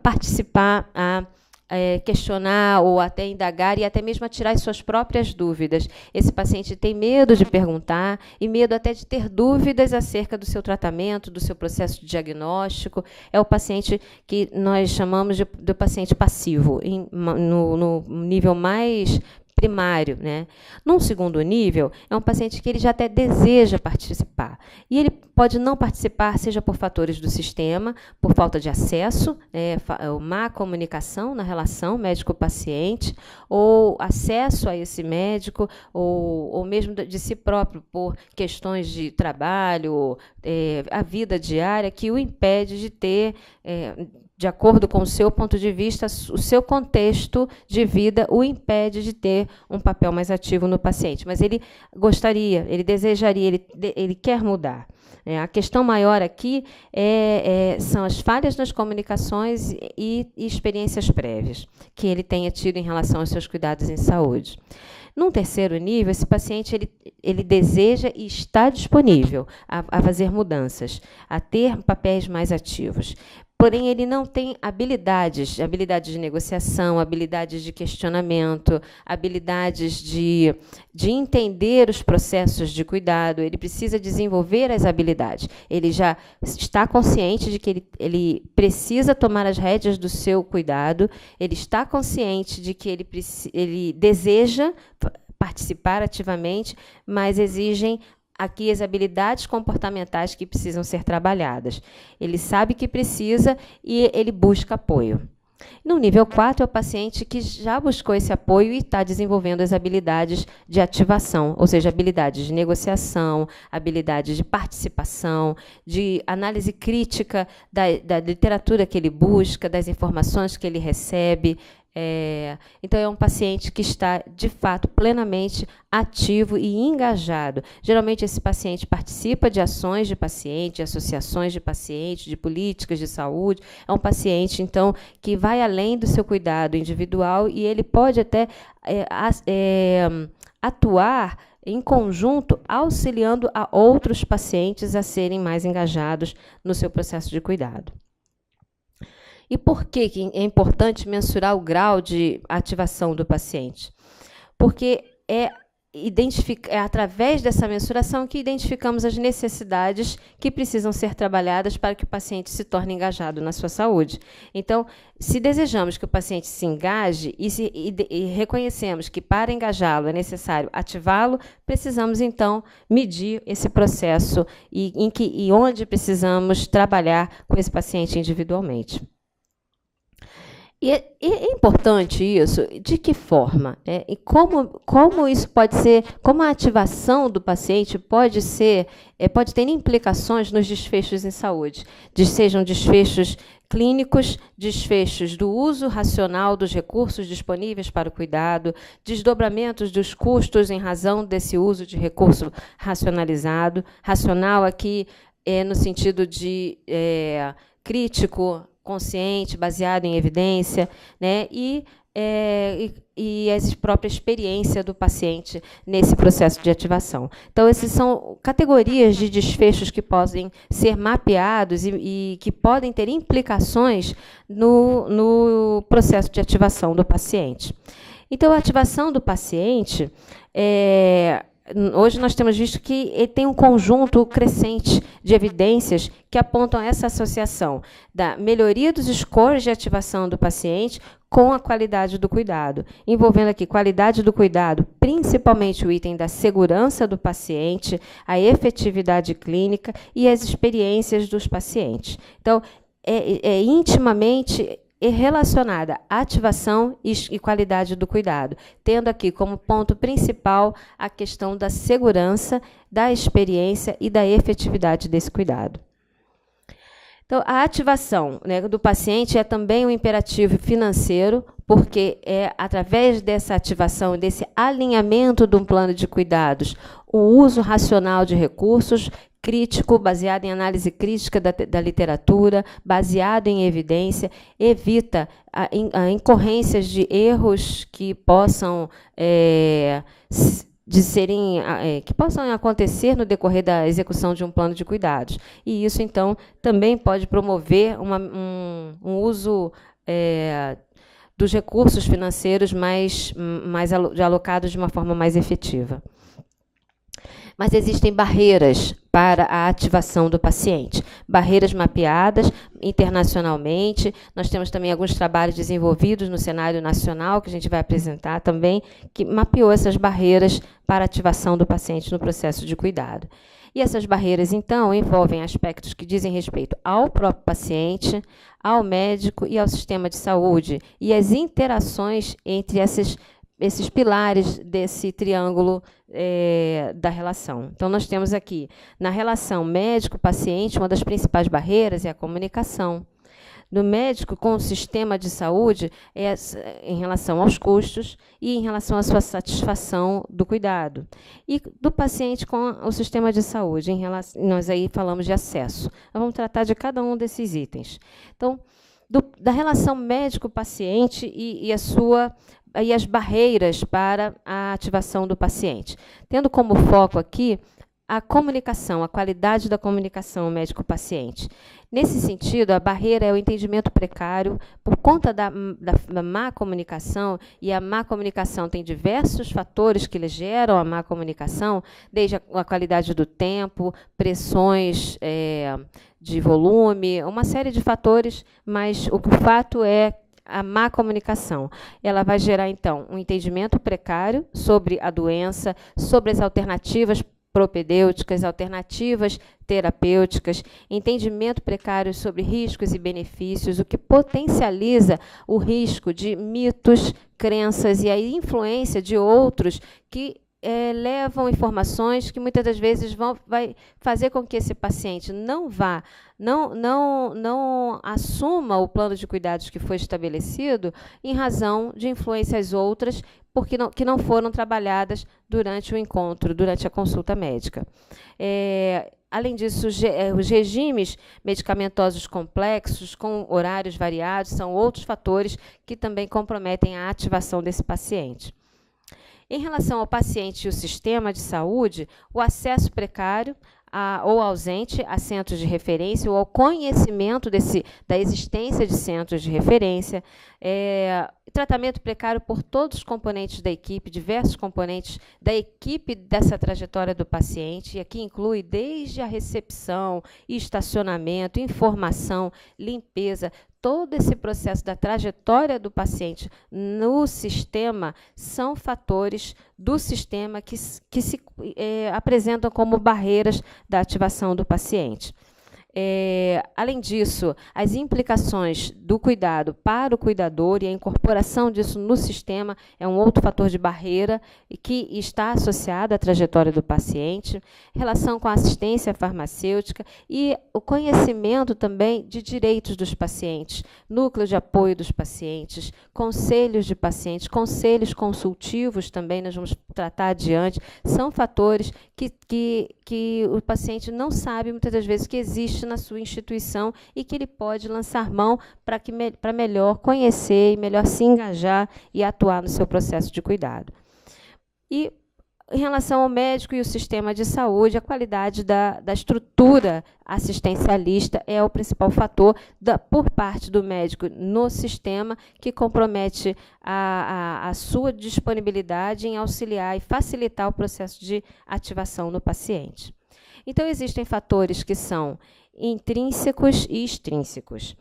participar, a questionar ou até indagar e até mesmo a tirar as suas próprias dúvidas. Esse paciente tem medo de perguntar e medo até de ter dúvidas acerca do seu tratamento, do seu processo de diagnóstico. É o paciente que nós chamamos de paciente passivo, no nível mais primário, né? Num segundo nível, é um paciente que ele já até deseja participar. E ele pode não participar, seja por fatores do sistema, por falta de acesso, má comunicação na relação médico-paciente, ou acesso a esse médico, ou mesmo de si próprio, por questões de trabalho, a vida diária, que o impede de ter, de acordo com o seu ponto de vista, o seu contexto de vida o impede de ter um papel mais ativo no paciente. Mas ele gostaria, ele desejaria, ele quer mudar. A questão maior aqui são as falhas nas comunicações e experiências prévias que ele tenha tido em relação aos seus cuidados em saúde. Num terceiro nível, esse paciente ele deseja e está disponível a fazer mudanças, a ter papéis mais ativos. Porém, ele não tem habilidades de negociação, habilidades de questionamento, habilidades de entender os processos de cuidado. Ele precisa desenvolver as habilidades. Ele já está consciente de que ele precisa tomar as rédeas do seu cuidado, ele está consciente de que ele deseja participar ativamente, mas exigem aqui as habilidades comportamentais que precisam ser trabalhadas. Ele sabe que precisa e ele busca apoio. No nível 4, é o paciente que já buscou esse apoio e está desenvolvendo as habilidades de ativação, ou seja, habilidades de negociação, habilidades de participação, de análise crítica da literatura que ele busca, das informações que ele recebe. Então, é um paciente que está, de fato, plenamente ativo e engajado. Geralmente, esse paciente participa de ações de paciente, de associações de paciente, de políticas de saúde. É um paciente, então, que vai além do seu cuidado individual e ele pode até atuar em conjunto, auxiliando a outros pacientes a serem mais engajados no seu processo de cuidado. E por que é importante mensurar o grau de ativação do paciente? Porque é através dessa mensuração que identificamos as necessidades que precisam ser trabalhadas para que o paciente se torne engajado na sua saúde. Então, se desejamos que o paciente se engaje e reconhecemos que para engajá-lo é necessário ativá-lo, precisamos, então, medir esse processo e onde precisamos trabalhar com esse paciente individualmente. E é importante isso, de que forma? E como isso pode ser, como a ativação do paciente pode ter implicações nos desfechos em saúde, sejam desfechos clínicos, desfechos do uso racional dos recursos disponíveis para o cuidado, desdobramentos dos custos em razão desse uso de recurso racionalizado, racional aqui no sentido de crítico, consciente, baseado em evidência, né, e a própria experiência do paciente nesse processo de ativação. Então, essas são categorias de desfechos que podem ser mapeados e que podem ter implicações no processo de ativação do paciente. Então, a ativação do paciente, hoje nós temos visto que ele tem um conjunto crescente de evidências que apontam essa associação da melhoria dos scores de ativação do paciente com a qualidade do cuidado, envolvendo aqui qualidade do cuidado, principalmente o item da segurança do paciente, a efetividade clínica e as experiências dos pacientes. Então, é intimamente relacionada à ativação e qualidade do cuidado, tendo aqui como ponto principal a questão da segurança, da experiência e da efetividade desse cuidado. Então, a ativação, né, do paciente é também um imperativo financeiro, porque é através dessa ativação, desse alinhamento de um plano de cuidados, o uso racional de recursos, crítico, baseado em análise crítica da literatura, baseado em evidência, evita a incorrências de erros que possam que possam acontecer no decorrer da execução de um plano de cuidados. E isso, então, também pode promover um uso dos recursos financeiros mais alocados de uma forma mais efetiva. Mas existem barreiras para a ativação do paciente. Barreiras mapeadas internacionalmente. Nós temos também alguns trabalhos desenvolvidos no cenário nacional, que a gente vai apresentar também, que mapeou essas barreiras para a ativação do paciente no processo de cuidado. E essas barreiras, então, envolvem aspectos que dizem respeito ao próprio paciente, ao médico e ao sistema de saúde, e as interações entre esses pilares desse triângulo da relação. Então, nós temos aqui, na relação médico-paciente, uma das principais barreiras é a comunicação. Do médico com o sistema de saúde em relação aos custos e em relação à sua satisfação do cuidado. E do paciente com o sistema de saúde, nós aí falamos de acesso. Nós vamos tratar de cada um desses itens. Então, da relação médico-paciente e as barreiras para a ativação do paciente. Tendo como foco aqui a comunicação, a qualidade da comunicação médico-paciente. Nesse sentido, a barreira é o entendimento precário por conta da má comunicação, e a má comunicação tem diversos fatores que geram a má comunicação, desde a qualidade do tempo, pressões de volume, uma série de fatores, mas o fato é a má comunicação. Ela vai gerar, então, um entendimento precário sobre a doença, sobre as alternativas propedêuticas, alternativas terapêuticas, entendimento precário sobre riscos e benefícios, o que potencializa o risco de mitos, crenças e a influência de outros que levam informações que muitas das vezes vai fazer com que esse paciente não assuma o plano de cuidados que foi estabelecido em razão de influências outras que não foram trabalhadas durante o encontro, durante a consulta médica. Além disso, os regimes medicamentosos complexos, com horários variados, são outros fatores que também comprometem a ativação desse paciente. Em relação ao paciente e o sistema de saúde, o acesso precário ou ausente a centros de referência ou ao conhecimento da existência de centros de referência, tratamento precário por todos os componentes da equipe, diversos componentes da equipe dessa trajetória do paciente, e aqui inclui desde a recepção, estacionamento, informação, limpeza, todo esse processo da trajetória do paciente no sistema são fatores do sistema que se apresentam como barreiras da ativação do paciente. Além disso, as implicações do cuidado para o cuidador e a incorporação disso no sistema é um outro fator de barreira que está associado à trajetória do paciente, relação com a assistência farmacêutica e o conhecimento também de direitos dos pacientes, núcleo de apoio dos pacientes, conselhos de pacientes, conselhos consultivos também, nós vamos tratar adiante, são fatores que o paciente não sabe muitas das vezes que existe existe na sua instituição e que ele pode lançar mão para melhor conhecer e melhor se engajar e atuar no seu processo de cuidado. E, em relação ao médico e o sistema de saúde, a qualidade da estrutura assistencialista é o principal fator por parte do médico no sistema que compromete a sua disponibilidade em auxiliar e facilitar o processo de ativação no paciente. Então, existem fatores que são intrínsecos e extrínsecos.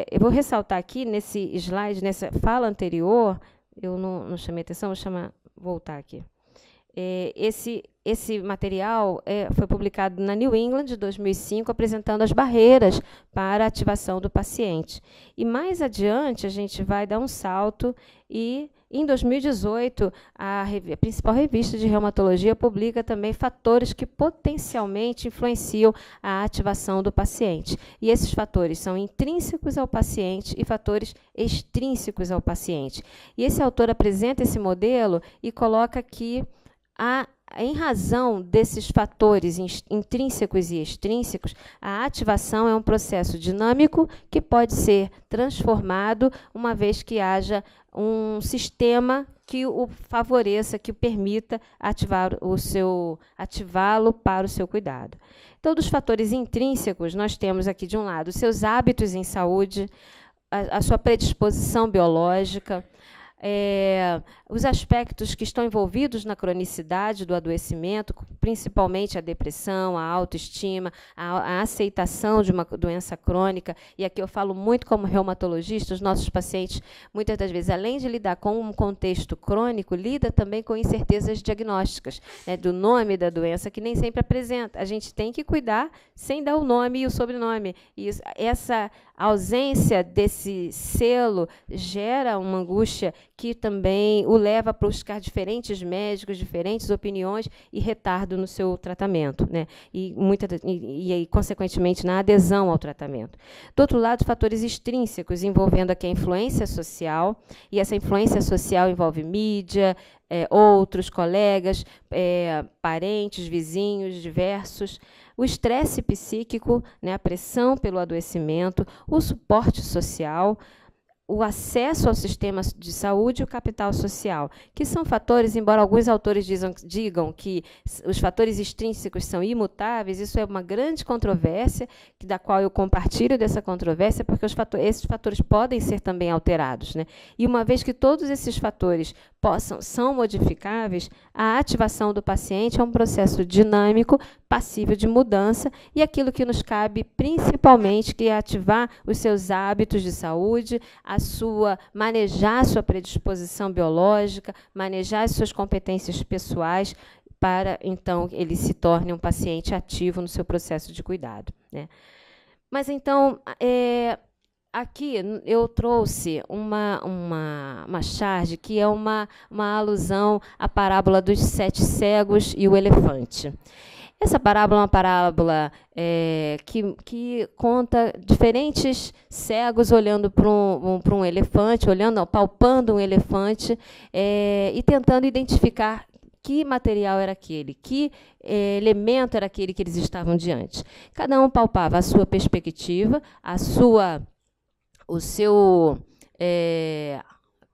Eu vou ressaltar aqui, nesse slide, nessa fala anterior, eu não chamei atenção, vou voltar aqui. Esse material foi publicado na New England, de 2005, apresentando as barreiras para a ativação do paciente. E mais adiante, a gente vai dar um salto e, em 2018, a principal revista de reumatologia publica também fatores que potencialmente influenciam a ativação do paciente. E esses fatores são intrínsecos ao paciente e fatores extrínsecos ao paciente. E esse autor apresenta esse modelo e coloca que em razão desses fatores intrínsecos e extrínsecos, a ativação é um processo dinâmico que pode ser transformado uma vez que haja um sistema que o favoreça, que o permita ativá-lo para o seu cuidado. Então, dos fatores intrínsecos, nós temos aqui, de um lado, os seus hábitos em saúde, a sua predisposição biológica, os aspectos que estão envolvidos na cronicidade do adoecimento, principalmente a depressão, a autoestima, a aceitação de uma doença crônica, e aqui eu falo muito como reumatologista, os nossos pacientes, muitas das vezes, além de lidar com um contexto crônico, lida também com incertezas diagnósticas, né, do nome da doença, que nem sempre apresenta. A gente tem que cuidar sem dar o nome e o sobrenome. E essa ausência desse selo gera uma angústia que também o leva a buscar diferentes médicos, diferentes opiniões e retardo no seu tratamento, né? E consequentemente, na adesão ao tratamento. Do outro lado, fatores extrínsecos, envolvendo aqui a influência social, e essa influência social envolve mídia, outros colegas, parentes, vizinhos, diversos, o estresse psíquico, né, a pressão pelo adoecimento, o suporte social, o acesso ao sistema de saúde e o capital social, que são fatores, embora alguns autores digam que os fatores extrínsecos são imutáveis, isso é uma grande controvérsia, da qual eu compartilho dessa controvérsia, porque esses fatores podem ser também alterados, né? E uma vez que todos esses fatores são modificáveis, a ativação do paciente é um processo dinâmico, passível de mudança, e aquilo que nos cabe principalmente, que é ativar os seus hábitos de saúde, manejar a sua predisposição biológica, manejar as suas competências pessoais, para, então, ele se torne um paciente ativo no seu processo de cuidado, né? Mas, então, aqui eu trouxe uma charge que é uma alusão à parábola dos 7 cegos e o elefante. Essa parábola é uma parábola que conta diferentes cegos olhando para um elefante, palpando um elefante e tentando identificar que material era aquele, que elemento era aquele que eles estavam diante. Cada um palpava a sua perspectiva, o seu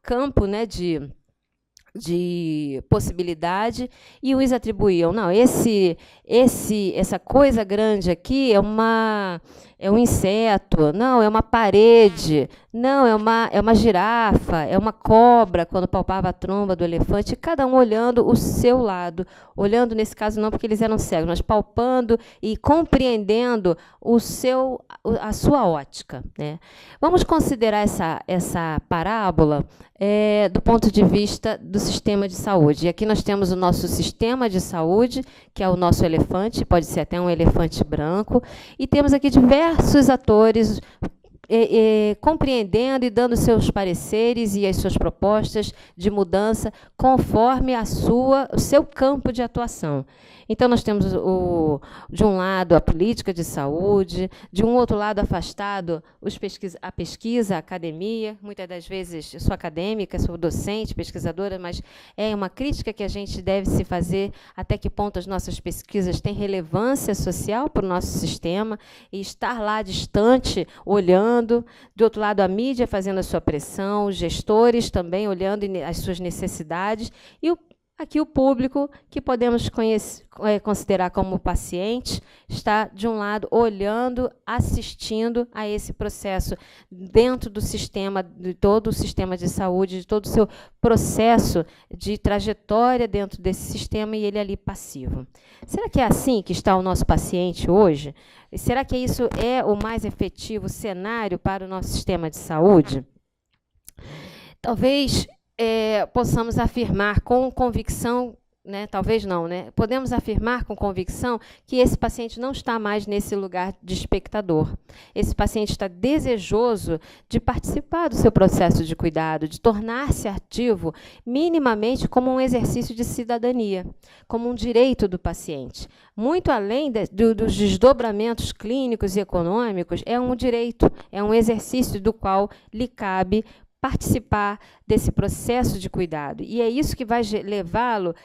campo, né, de possibilidade, e uns atribuíam, não, essa coisa grande aqui é um inseto, não, é uma parede, não, é uma girafa, é uma cobra, quando palpava a tromba do elefante, cada um olhando o seu lado, olhando, nesse caso, não porque eles eram cegos, mas palpando e compreendendo a sua ótica, né? Vamos considerar essa parábola do ponto de vista do sistema de saúde. E aqui nós temos o nosso sistema de saúde, que é o nosso elefante, pode ser até um elefante branco, e temos aqui diversos atores compreendendo e dando seus pareceres e as suas propostas de mudança conforme o seu campo de atuação. Então, nós temos, de um lado, a política de saúde, de um outro lado, afastado, a pesquisa, a academia. Muitas das vezes, eu sou acadêmica, sou docente, pesquisadora, mas é uma crítica que a gente deve se fazer até que ponto as nossas pesquisas têm relevância social para o nosso sistema, e estar lá distante, olhando. De outro lado, a mídia fazendo a sua pressão, os gestores também olhando as suas necessidades, e aqui o público, que podemos considerar como paciente, está, de um lado, olhando, assistindo a esse processo dentro do sistema, de todo o sistema de saúde, de todo o seu processo de trajetória dentro desse sistema, e ele ali passivo. Será que é assim que está o nosso paciente hoje? E será que isso é o mais efetivo cenário para o nosso sistema de saúde? Talvez possamos afirmar com convicção, né, talvez não, né, podemos afirmar com convicção que esse paciente não está mais nesse lugar de espectador. Esse paciente está desejoso de participar do seu processo de cuidado, de tornar-se ativo minimamente como um exercício de cidadania, como um direito do paciente. Muito além dos desdobramentos clínicos e econômicos, é um direito, é um exercício do qual lhe cabe participar desse processo de cuidado. E é isso que vai levá-lo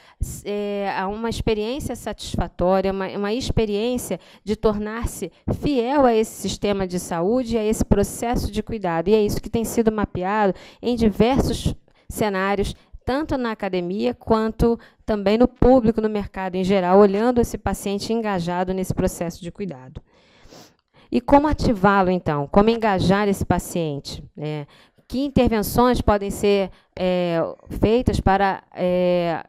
a uma experiência satisfatória, uma experiência de tornar-se fiel a esse sistema de saúde e a esse processo de cuidado. E é isso que tem sido mapeado em diversos cenários, tanto na academia quanto também no público, no mercado em geral, olhando esse paciente engajado nesse processo de cuidado. E como ativá-lo, então? Como engajar esse paciente? Que intervenções podem ser feitas para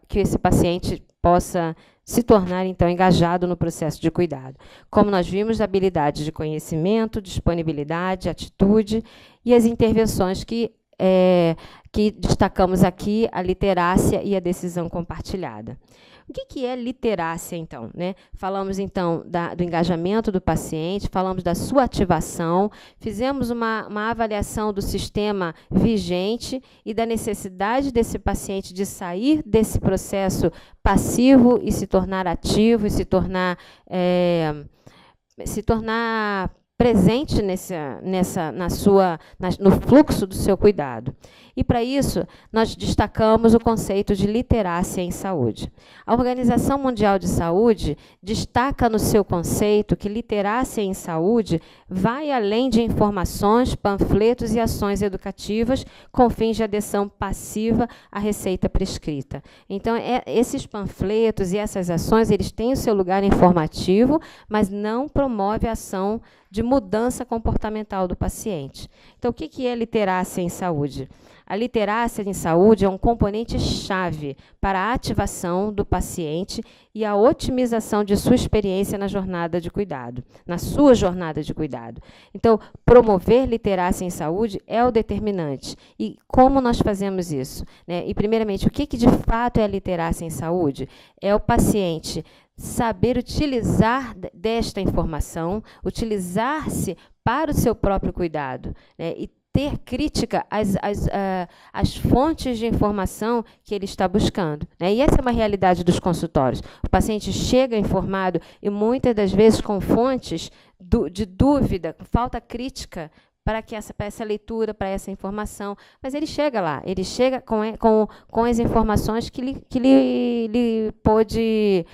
que esse paciente possa se tornar, então, engajado no processo de cuidado? Como nós vimos, habilidades de conhecimento, disponibilidade, atitude, e as intervenções que destacamos aqui, a literácia e a decisão compartilhada. O que é literácia, então? Né? Falamos, então, do engajamento do paciente, falamos da sua ativação, fizemos uma avaliação do sistema vigente e da necessidade desse paciente de sair desse processo passivo e se tornar ativo, e se tornar presente no fluxo do seu cuidado. E, para isso, nós destacamos o conceito de literácia em saúde. A Organização Mundial de Saúde destaca no seu conceito que literácia em saúde vai além de informações, panfletos e ações educativas com fins de adesão passiva à receita prescrita. Então, esses panfletos e essas ações, eles têm o seu lugar informativo, mas não promove a ação de mudança comportamental do paciente. Então, o que é literácia em saúde? A literácia em saúde é um componente-chave para a ativação do paciente e a otimização de sua experiência na jornada de cuidado, na sua jornada de cuidado. Então, promover literácia em saúde é o determinante. E como nós fazemos isso? Né? E, primeiramente, o que de fato é a literácia em saúde? É o paciente saber utilizar desta informação, utilizar-se para o seu próprio cuidado, né? E ter crítica às fontes de informação que ele está buscando. Né? E essa é uma realidade dos consultórios. O paciente chega informado e, muitas das vezes, com fontes de dúvida, com falta crítica para essa leitura, para essa informação. Mas ele chega lá, ele chega com as informações que lhe pode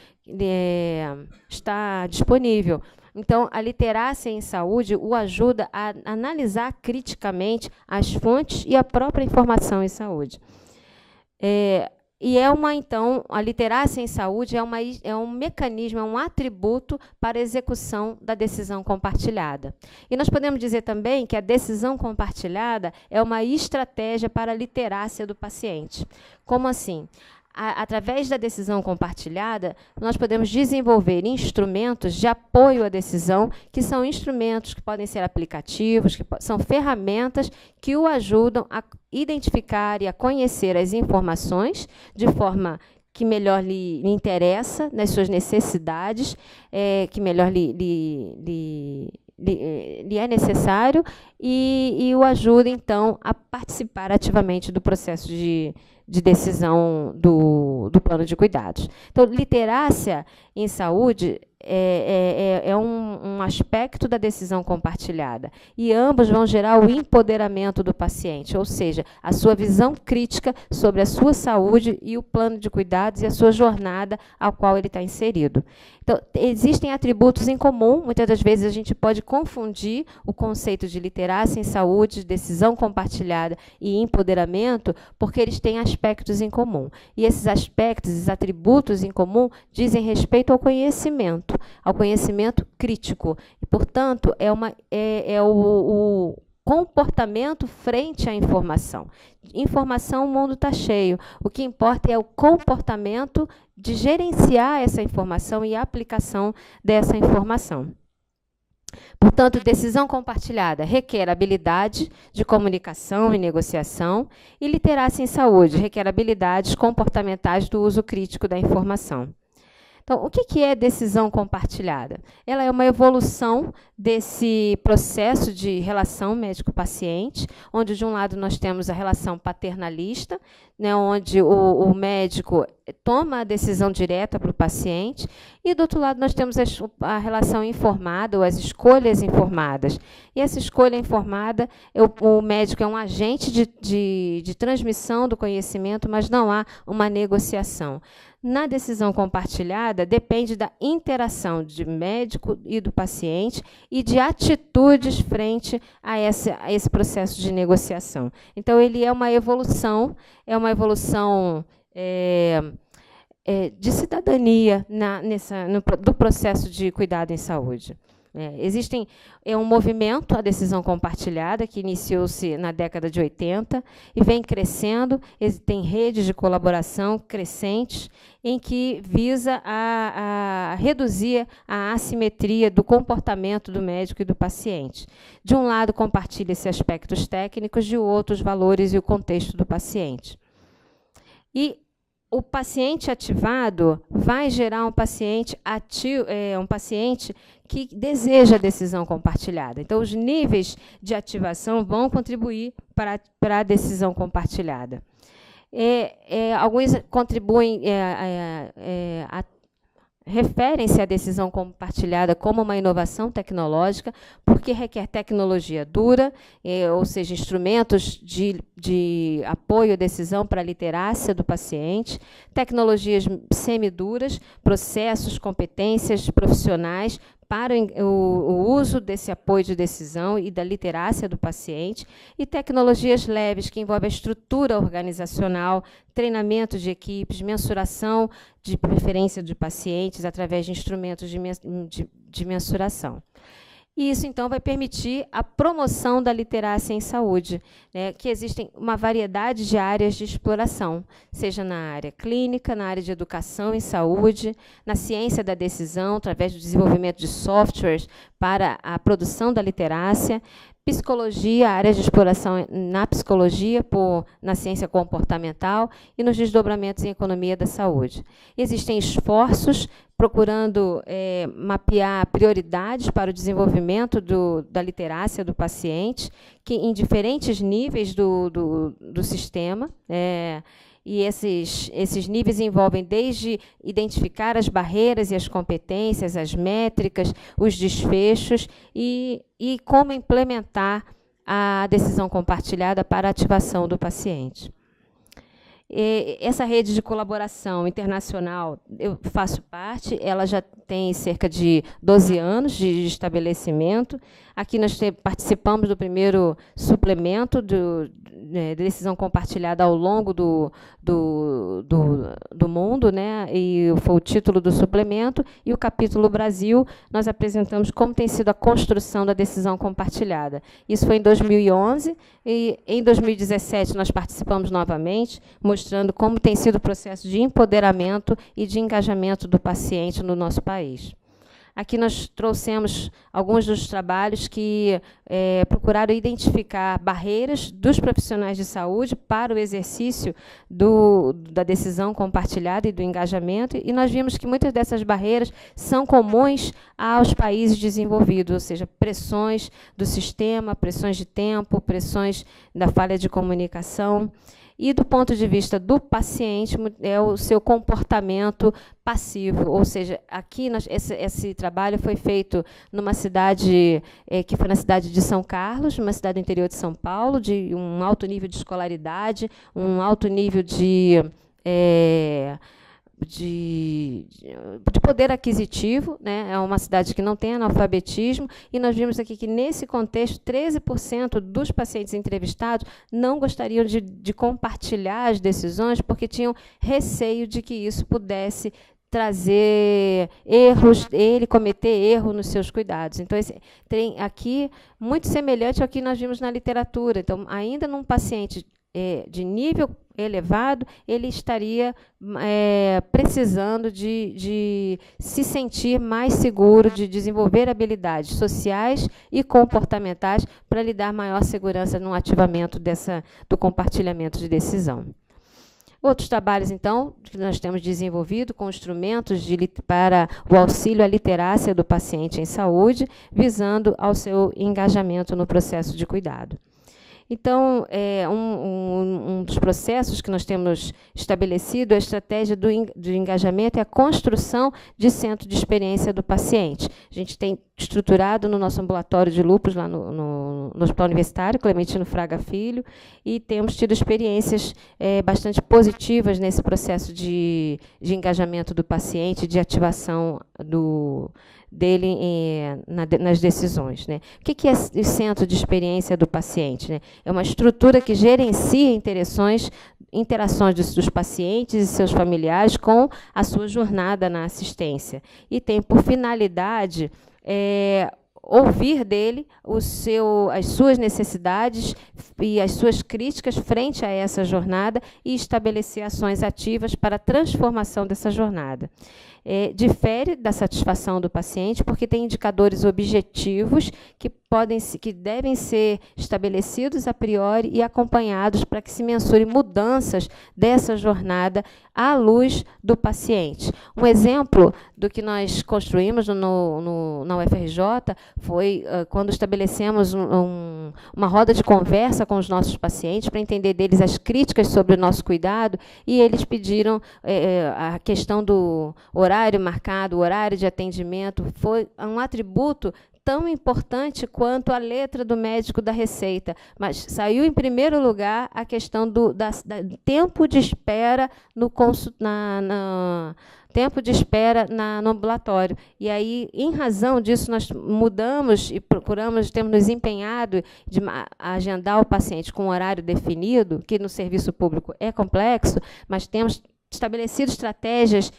estar disponível. Então, a literácia em saúde o ajuda a analisar criticamente as fontes e a própria informação em saúde. Então, a literácia em saúde é um mecanismo, é um atributo para a execução da decisão compartilhada. E nós podemos dizer também que a decisão compartilhada é uma estratégia para a literácia do paciente. Como assim? Através da decisão compartilhada, nós podemos desenvolver instrumentos de apoio à decisão, que são instrumentos que podem ser aplicativos, que são ferramentas que o ajudam a identificar e a conhecer as informações de forma que melhor lhe interessa, nas suas necessidades, que melhor lhe é necessário, e o ajuda, então, a participar ativamente do processo de de decisão do plano de cuidados. Então, literácia em saúde é um aspecto da decisão compartilhada. E ambos vão gerar o empoderamento do paciente, ou seja, a sua visão crítica sobre a sua saúde e o plano de cuidados e a sua jornada ao qual ele está inserido. Então, existem atributos em comum. Muitas das vezes a gente pode confundir o conceito de literácia em saúde, decisão compartilhada e empoderamento, porque eles têm aspectos em comum. E esses aspectos, esses atributos em comum, dizem respeito ao conhecimento crítico. E, portanto, é o comportamento frente à informação. Informação, o mundo está cheio. O que importa é o comportamento de gerenciar essa informação e a aplicação dessa informação. Portanto, decisão compartilhada requer habilidade de comunicação e negociação, e literácia em saúde requer habilidades comportamentais do uso crítico da informação. Então, o que é decisão compartilhada? Ela é uma evolução desse processo de relação médico-paciente, onde, de um lado, nós temos a relação paternalista, né, onde o médico toma a decisão direta para o paciente, e, do outro lado, nós temos a relação informada, ou as escolhas informadas. E essa escolha informada, o médico é um agente de transmissão do conhecimento, mas não há uma negociação. Na decisão compartilhada, depende da interação de médico e do paciente e de atitudes frente a esse processo de negociação. Então, ele é uma evolução de cidadania do processo de cuidado em saúde. É um movimento, a decisão compartilhada, que iniciou-se na década de 80 e vem crescendo. Tem redes de colaboração crescentes em que visa a reduzir a assimetria do comportamento do médico e do paciente. De um lado, compartilha-se aspectos técnicos, de outro, os valores e o contexto do paciente. E o paciente ativado vai gerar um paciente ativo, um paciente que deseja a decisão compartilhada. Então, os níveis de ativação vão contribuir para a decisão compartilhada. Alguns contribuem, referem-se à decisão compartilhada como uma inovação tecnológica, porque requer tecnologia dura, ou seja, instrumentos de apoio à decisão para a literácia do paciente, tecnologias semiduras, processos, competências profissionais para o uso desse apoio de decisão e da literácia do paciente, e tecnologias leves, que envolvem a estrutura organizacional, treinamento de equipes, mensuração de preferência de pacientes através de instrumentos de mensuração. E isso, então, vai permitir a promoção da literácia em saúde, né, que existem uma variedade de áreas de exploração, seja na área clínica, na área de educação em saúde, na ciência da decisão, através do desenvolvimento de softwares para a produção da literácia, psicologia, áreas de exploração na psicologia, na ciência comportamental e nos desdobramentos em economia da saúde. Existem esforços procurando mapear prioridades para o desenvolvimento da literácia do paciente, que em diferentes níveis do sistema, e esses níveis envolvem desde identificar as barreiras e as competências, as métricas, os desfechos e como implementar a decisão compartilhada para a ativação do paciente. Essa rede de colaboração internacional, eu faço parte, ela já tem cerca de 12 anos de estabelecimento. Aqui nós participamos do primeiro suplemento de decisão compartilhada ao longo do mundo, né? E foi o título do suplemento, e o capítulo Brasil, nós apresentamos como tem sido a construção da decisão compartilhada. Isso foi em 2011, e em 2017 nós participamos novamente, mostrando como tem sido o processo de empoderamento e de engajamento do paciente no nosso país. aqui nós trouxemos alguns dos trabalhos que procuraram identificar barreiras dos profissionais de saúde para o exercício da decisão compartilhada e do engajamento, e nós vimos que muitas dessas barreiras são comuns aos países desenvolvidos, ou seja, pressões do sistema, pressões de tempo, pressões da falha de comunicação. E, do ponto de vista do paciente, é o seu comportamento passivo, ou seja, aqui esse trabalho foi feito numa cidade, que foi na cidade de São Carlos, uma cidade do interior de São Paulo, de um alto nível de escolaridade, um alto nível de poder aquisitivo, né? É uma cidade que não tem analfabetismo, e nós vimos aqui que, nesse contexto, 13% dos pacientes entrevistados não gostariam de compartilhar as decisões porque tinham receio de que isso pudesse trazer erros, ele cometer erro nos seus cuidados. Então, tem aqui muito semelhante ao que nós vimos na literatura. Então, ainda num paciente de nível elevado, ele estaria precisando de se sentir mais seguro, de desenvolver habilidades sociais e comportamentais para lhe dar maior segurança no ativamento do compartilhamento de decisão. Outros trabalhos, então, que nós temos desenvolvido com instrumentos para o auxílio à literácia do paciente em saúde, visando ao seu engajamento no processo de cuidado. Então, um dos processos que nós temos estabelecido, a estratégia do engajamento, é a construção de centro de experiência do paciente. A gente tem estruturado no nosso ambulatório de lúpus, lá no Hospital Universitário, Clementino Fraga Filho, e temos tido experiências bastante positivas nesse processo de engajamento do paciente, de ativação dele nas decisões, né? O que é o centro de experiência do paciente, né? É uma estrutura que gerencia interações dos pacientes e seus familiares com a sua jornada na assistência, e tem por finalidade ouvir dele as suas necessidades e as suas críticas frente a essa jornada e estabelecer ações ativas para a transformação dessa jornada. Difere da satisfação do paciente porque tem indicadores objetivos que devem ser estabelecidos a priori e acompanhados para que se mensure mudanças dessa jornada à luz do paciente. Um exemplo do que nós construímos na UFRJ foi quando estabelecemos uma roda de conversa com os nossos pacientes para entender deles as críticas sobre o nosso cuidado, e eles pediram a questão do horário marcado, o horário de atendimento, foi um atributo tão importante quanto a letra do médico da receita, mas saiu em primeiro lugar a questão do tempo de espera no ambulatório. E aí, em razão disso, nós mudamos e temos nos empenhado de agendar o paciente com um horário definido, que no serviço público é complexo, mas temos estabelecido estratégias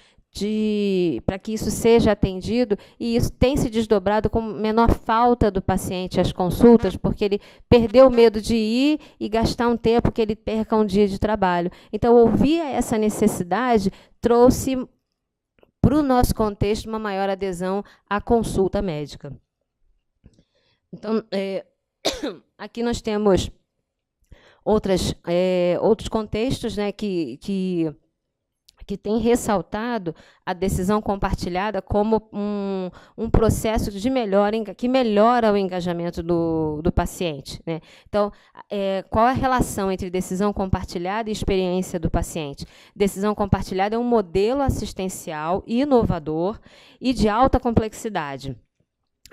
para que isso seja atendido, e isso tem se desdobrado com menor falta do paciente às consultas, porque ele perdeu o medo de ir e gastar um tempo que ele perca um dia de trabalho. Então, ouvir essa necessidade trouxe para o nosso contexto uma maior adesão à consulta médica. Então, aqui nós temos outros contextos, né, que tem ressaltado a decisão compartilhada como um processo de melhora, que melhora o engajamento do paciente, né? Então, qual é a relação entre decisão compartilhada e experiência do paciente? Decisão compartilhada é um modelo assistencial inovador e de alta complexidade.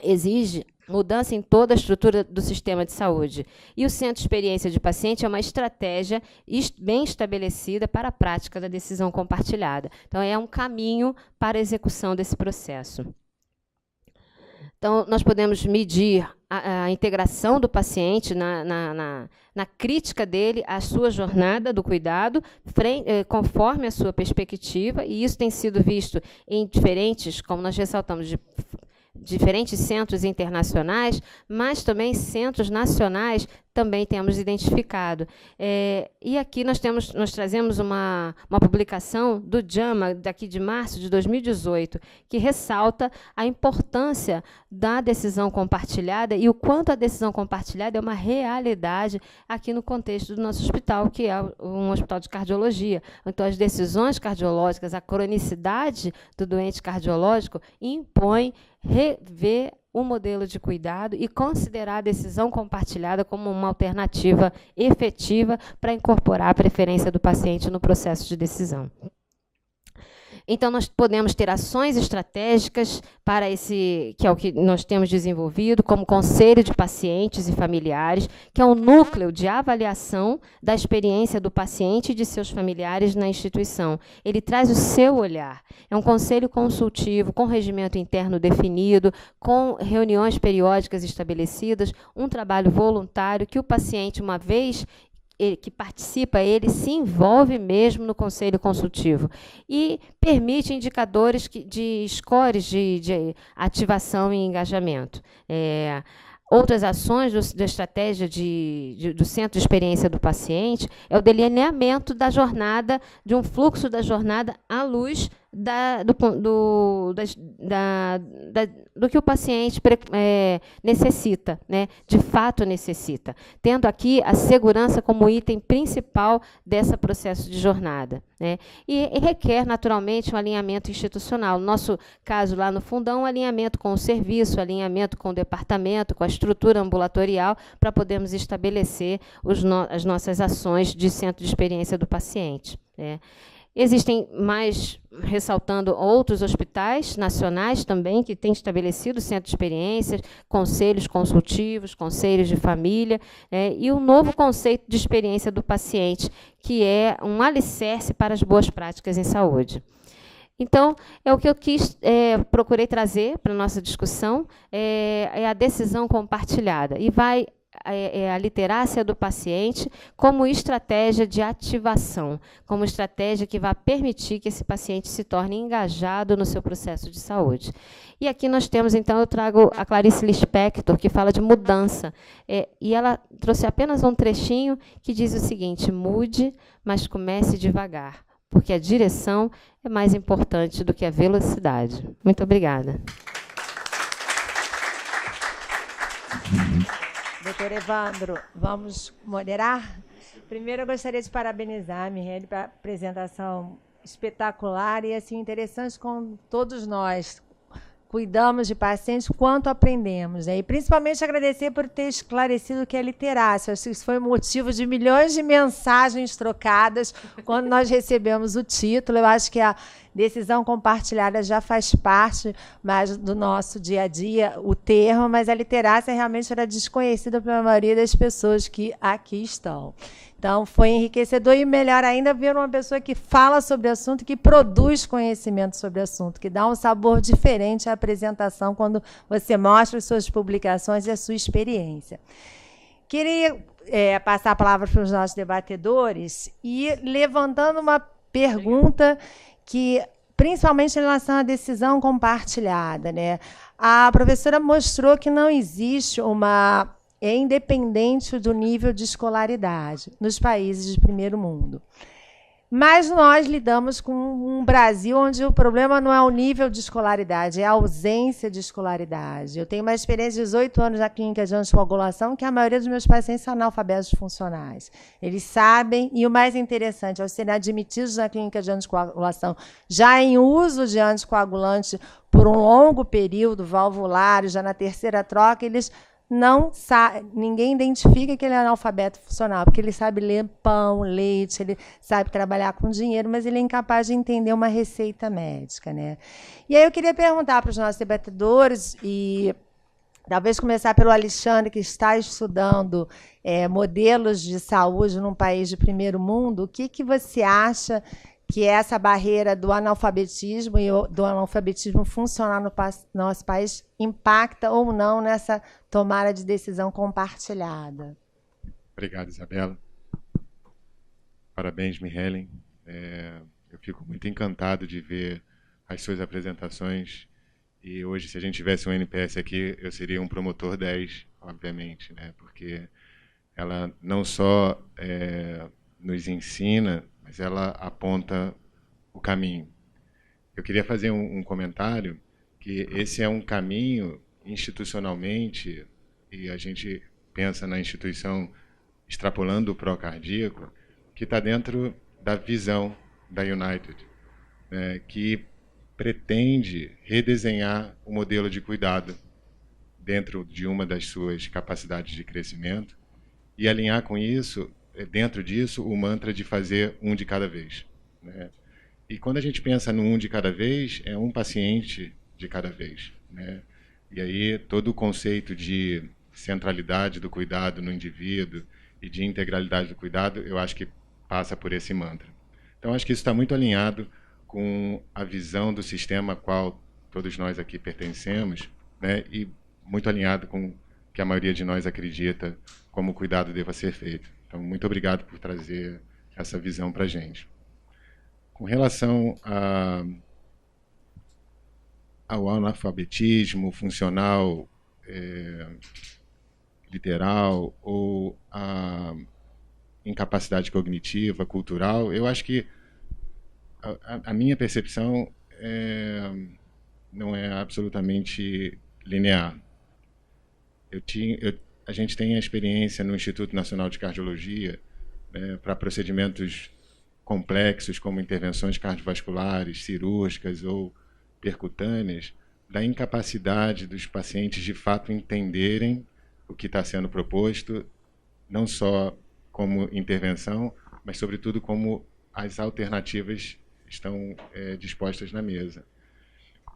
Exige mudança em toda a estrutura do sistema de saúde. E o Centro de Experiência de Paciente é uma estratégia bem estabelecida para a prática da decisão compartilhada. Então, é um caminho para a execução desse processo. Então, nós podemos medir a integração do paciente na crítica dele à sua jornada do cuidado, conforme a sua perspectiva, e isso tem sido visto em diferentes, como nós ressaltamos, diferentes centros internacionais, mas também centros nacionais também temos identificado. E aqui nós trazemos uma publicação do JAMA, daqui de março de 2018, que ressalta a importância da decisão compartilhada e o quanto a decisão compartilhada é uma realidade aqui no contexto do nosso hospital, que é um hospital de cardiologia. Então, as decisões cardiológicas, a cronicidade do doente cardiológico impõe rever o modelo de cuidado e considerar a decisão compartilhada como uma alternativa efetiva para incorporar a preferência do paciente no processo de decisão. Então, nós podemos ter ações estratégicas para esse, que é o que nós temos desenvolvido, como Conselho de Pacientes e Familiares, que é um núcleo de avaliação da experiência do paciente e de seus familiares na instituição. Ele traz o seu olhar. É um conselho consultivo, com regimento interno definido, com reuniões periódicas estabelecidas, um trabalho voluntário que o paciente, uma vez que participa, ele se envolve mesmo no conselho consultivo e permite indicadores de scores de ativação e engajamento. Outras ações da estratégia do Centro de Experiência do Paciente é o delineamento da jornada, de um fluxo da jornada à luz do que o paciente necessita, né, de fato necessita, tendo aqui a segurança como item principal desse processo de jornada, né, e requer naturalmente um alinhamento institucional. No nosso caso lá no Fundão, um alinhamento com o serviço, alinhamento com o departamento, com a estrutura ambulatorial, para podermos estabelecer as nossas ações de centro de experiência do paciente, né. Existem mais, ressaltando, outros hospitais nacionais também que têm estabelecido centro de experiências, conselhos consultivos, conselhos de família, e um novo conceito de experiência do paciente, que é um alicerce para as boas práticas em saúde. Então, é o que eu procurei trazer para a nossa discussão, é a decisão compartilhada, e vai a literácia do paciente como estratégia de ativação, como estratégia que vai permitir que esse paciente se torne engajado no seu processo de saúde. E aqui nós temos, então, eu trago a Clarice Lispector, que fala de mudança, e ela trouxe apenas um trechinho que diz o seguinte: mude, mas comece devagar, porque a direção é mais importante do que a velocidade. Muito obrigada. Doutor Evandro, vamos moderar? Primeiro, eu gostaria de parabenizar a Mihaly pela apresentação espetacular e assim interessante, como todos nós cuidamos de pacientes, quanto aprendemos, né? E principalmente agradecer por ter esclarecido o que é literácia. Acho que isso foi motivo de milhões de mensagens trocadas quando nós recebemos o título. Eu acho que a decisão compartilhada já faz parte mais do nosso dia a dia, o termo, mas a literácia realmente era desconhecida pela maioria das pessoas que aqui estão. Então, foi enriquecedor e, melhor ainda, ver uma pessoa que fala sobre o assunto, que produz conhecimento sobre o assunto, que dá um sabor diferente à apresentação quando você mostra as suas publicações e a sua experiência. Queria passar a palavra para os nossos debatedores e levantando uma pergunta que, principalmente em relação à decisão compartilhada, né? A professora mostrou que não existe uma... independente do nível de escolaridade nos países de primeiro mundo. Mas nós lidamos com um Brasil onde o problema não é o nível de escolaridade, é a ausência de escolaridade. Eu tenho uma experiência de 18 anos na clínica de anticoagulação, que a maioria dos meus pacientes são analfabetos funcionais. Eles sabem, e o mais interessante, ao serem admitidos na clínica de anticoagulação, já em uso de anticoagulante por um longo período valvular, já na terceira troca, eles não sabe, ninguém identifica que ele é analfabeto funcional, porque ele sabe ler pão, leite, ele sabe trabalhar com dinheiro, mas ele é incapaz de entender uma receita médica, né? E aí eu queria perguntar para os nossos debatedores, e talvez começar pelo Alexandre, que está estudando modelos de saúde num país de primeiro mundo, o que você acha que essa barreira do analfabetismo e do analfabetismo funcional no nosso país impacta ou não nessa tomada de decisão compartilhada? Obrigado, Isabela. Parabéns, Mihaly. Eu fico muito encantado de ver as suas apresentações. E hoje, se a gente tivesse um NPS aqui, eu seria um promotor 10, obviamente, né? Porque ela não só nos ensina, mas ela aponta o caminho. Eu queria fazer um comentário que esse é um caminho institucionalmente, e a gente pensa na instituição extrapolando o pró-cardíaco, que está dentro da visão da United, né, que pretende redesenhar o modelo de cuidado dentro de uma das suas capacidades de crescimento e alinhar com isso, dentro disso, o mantra de fazer um de cada vez, né? E quando a gente pensa no um de cada vez, é um paciente de cada vez, né? E aí todo o conceito de centralidade do cuidado no indivíduo e de integralidade do cuidado, eu acho que passa por esse mantra. Então, acho que isso está muito alinhado com a visão do sistema a qual todos nós aqui pertencemos, né? E muito alinhado com o que a maioria de nós acredita como o cuidado deva ser feito. Então, muito obrigado por trazer essa visão para a gente. Com relação ao analfabetismo funcional, literal, ou a incapacidade cognitiva, cultural, eu acho que a minha percepção não é absolutamente linear. A gente tem a experiência no Instituto Nacional de Cardiologia, né, para procedimentos complexos como intervenções cardiovasculares, cirúrgicas ou percutâneas, da incapacidade dos pacientes de fato entenderem o que está sendo proposto, não só como intervenção, mas sobretudo como as alternativas estão dispostas na mesa.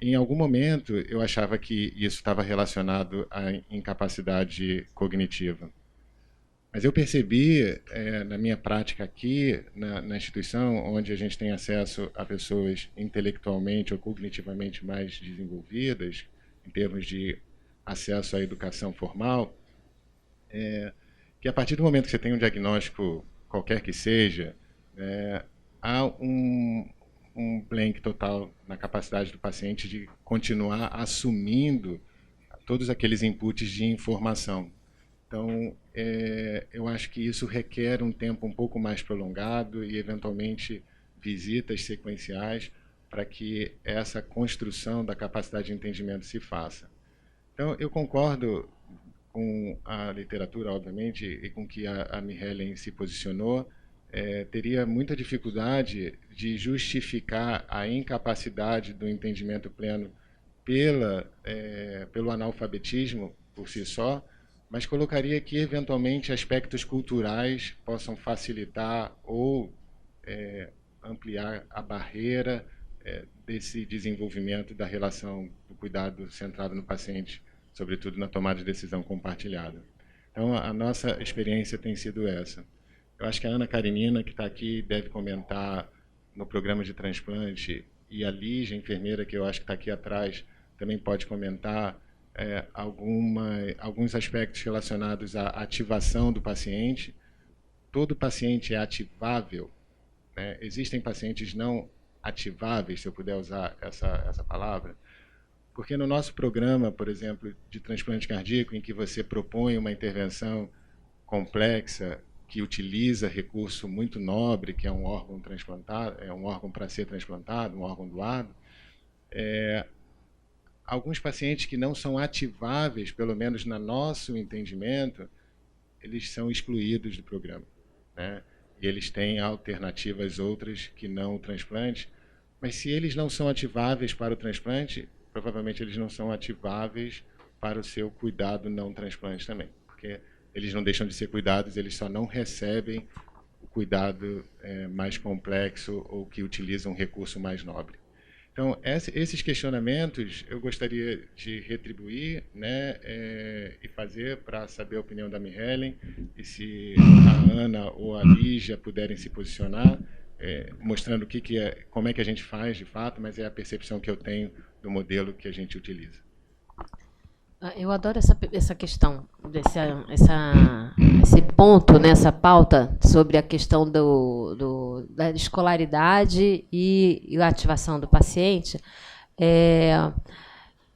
Em algum momento eu achava que isso estava relacionado à incapacidade cognitiva. Mas eu percebi, na minha prática aqui, na instituição, onde a gente tem acesso a pessoas intelectualmente ou cognitivamente mais desenvolvidas, em termos de acesso à educação formal, que a partir do momento que você tem um diagnóstico, qualquer que seja, há um blank total na capacidade do paciente de continuar assumindo todos aqueles inputs de informação. Então, eu acho que isso requer um tempo um pouco mais prolongado e, eventualmente, visitas sequenciais para que essa construção da capacidade de entendimento se faça. Então, eu concordo com a literatura, obviamente, e com que a Mihelen se posicionou. Teria muita dificuldade de justificar a incapacidade do entendimento pleno pelo analfabetismo por si só, mas colocaria que, eventualmente, aspectos culturais possam facilitar ou ampliar a barreira desse desenvolvimento da relação do cuidado centrado no paciente, sobretudo na tomada de decisão compartilhada. Então, a nossa experiência tem sido essa. Eu acho que a Ana Karenina, que está aqui, deve comentar no programa de transplante, e a Lígia, enfermeira, que eu acho que está aqui atrás, também pode comentar alguns aspectos relacionados à ativação do paciente. Todo paciente é ativável, né? Existem pacientes não ativáveis, se eu puder usar essa palavra, porque no nosso programa, por exemplo, de transplante cardíaco, em que você propõe uma intervenção complexa, que utiliza recurso muito nobre, que é um órgão transplantado, é um órgão para ser transplantado, um órgão doado, alguns pacientes que não são ativáveis, pelo menos no nosso entendimento, eles são excluídos do programa, né? E eles têm alternativas outras que não o transplante, mas se eles não são ativáveis para o transplante, provavelmente eles não são ativáveis para o seu cuidado não transplante também, porque eles não deixam de ser cuidados, eles só não recebem o cuidado mais complexo ou que utiliza um recurso mais nobre. Então, esses questionamentos eu gostaria de retribuir, né, e fazer para saber a opinião da Mihelen, e se a Ana ou a Lígia puderem se posicionar, mostrando como é que a gente faz de fato, mas é a percepção que eu tenho do modelo que a gente utiliza. Eu adoro essa questão, esse ponto nessa pauta sobre a questão da escolaridade e a ativação do paciente.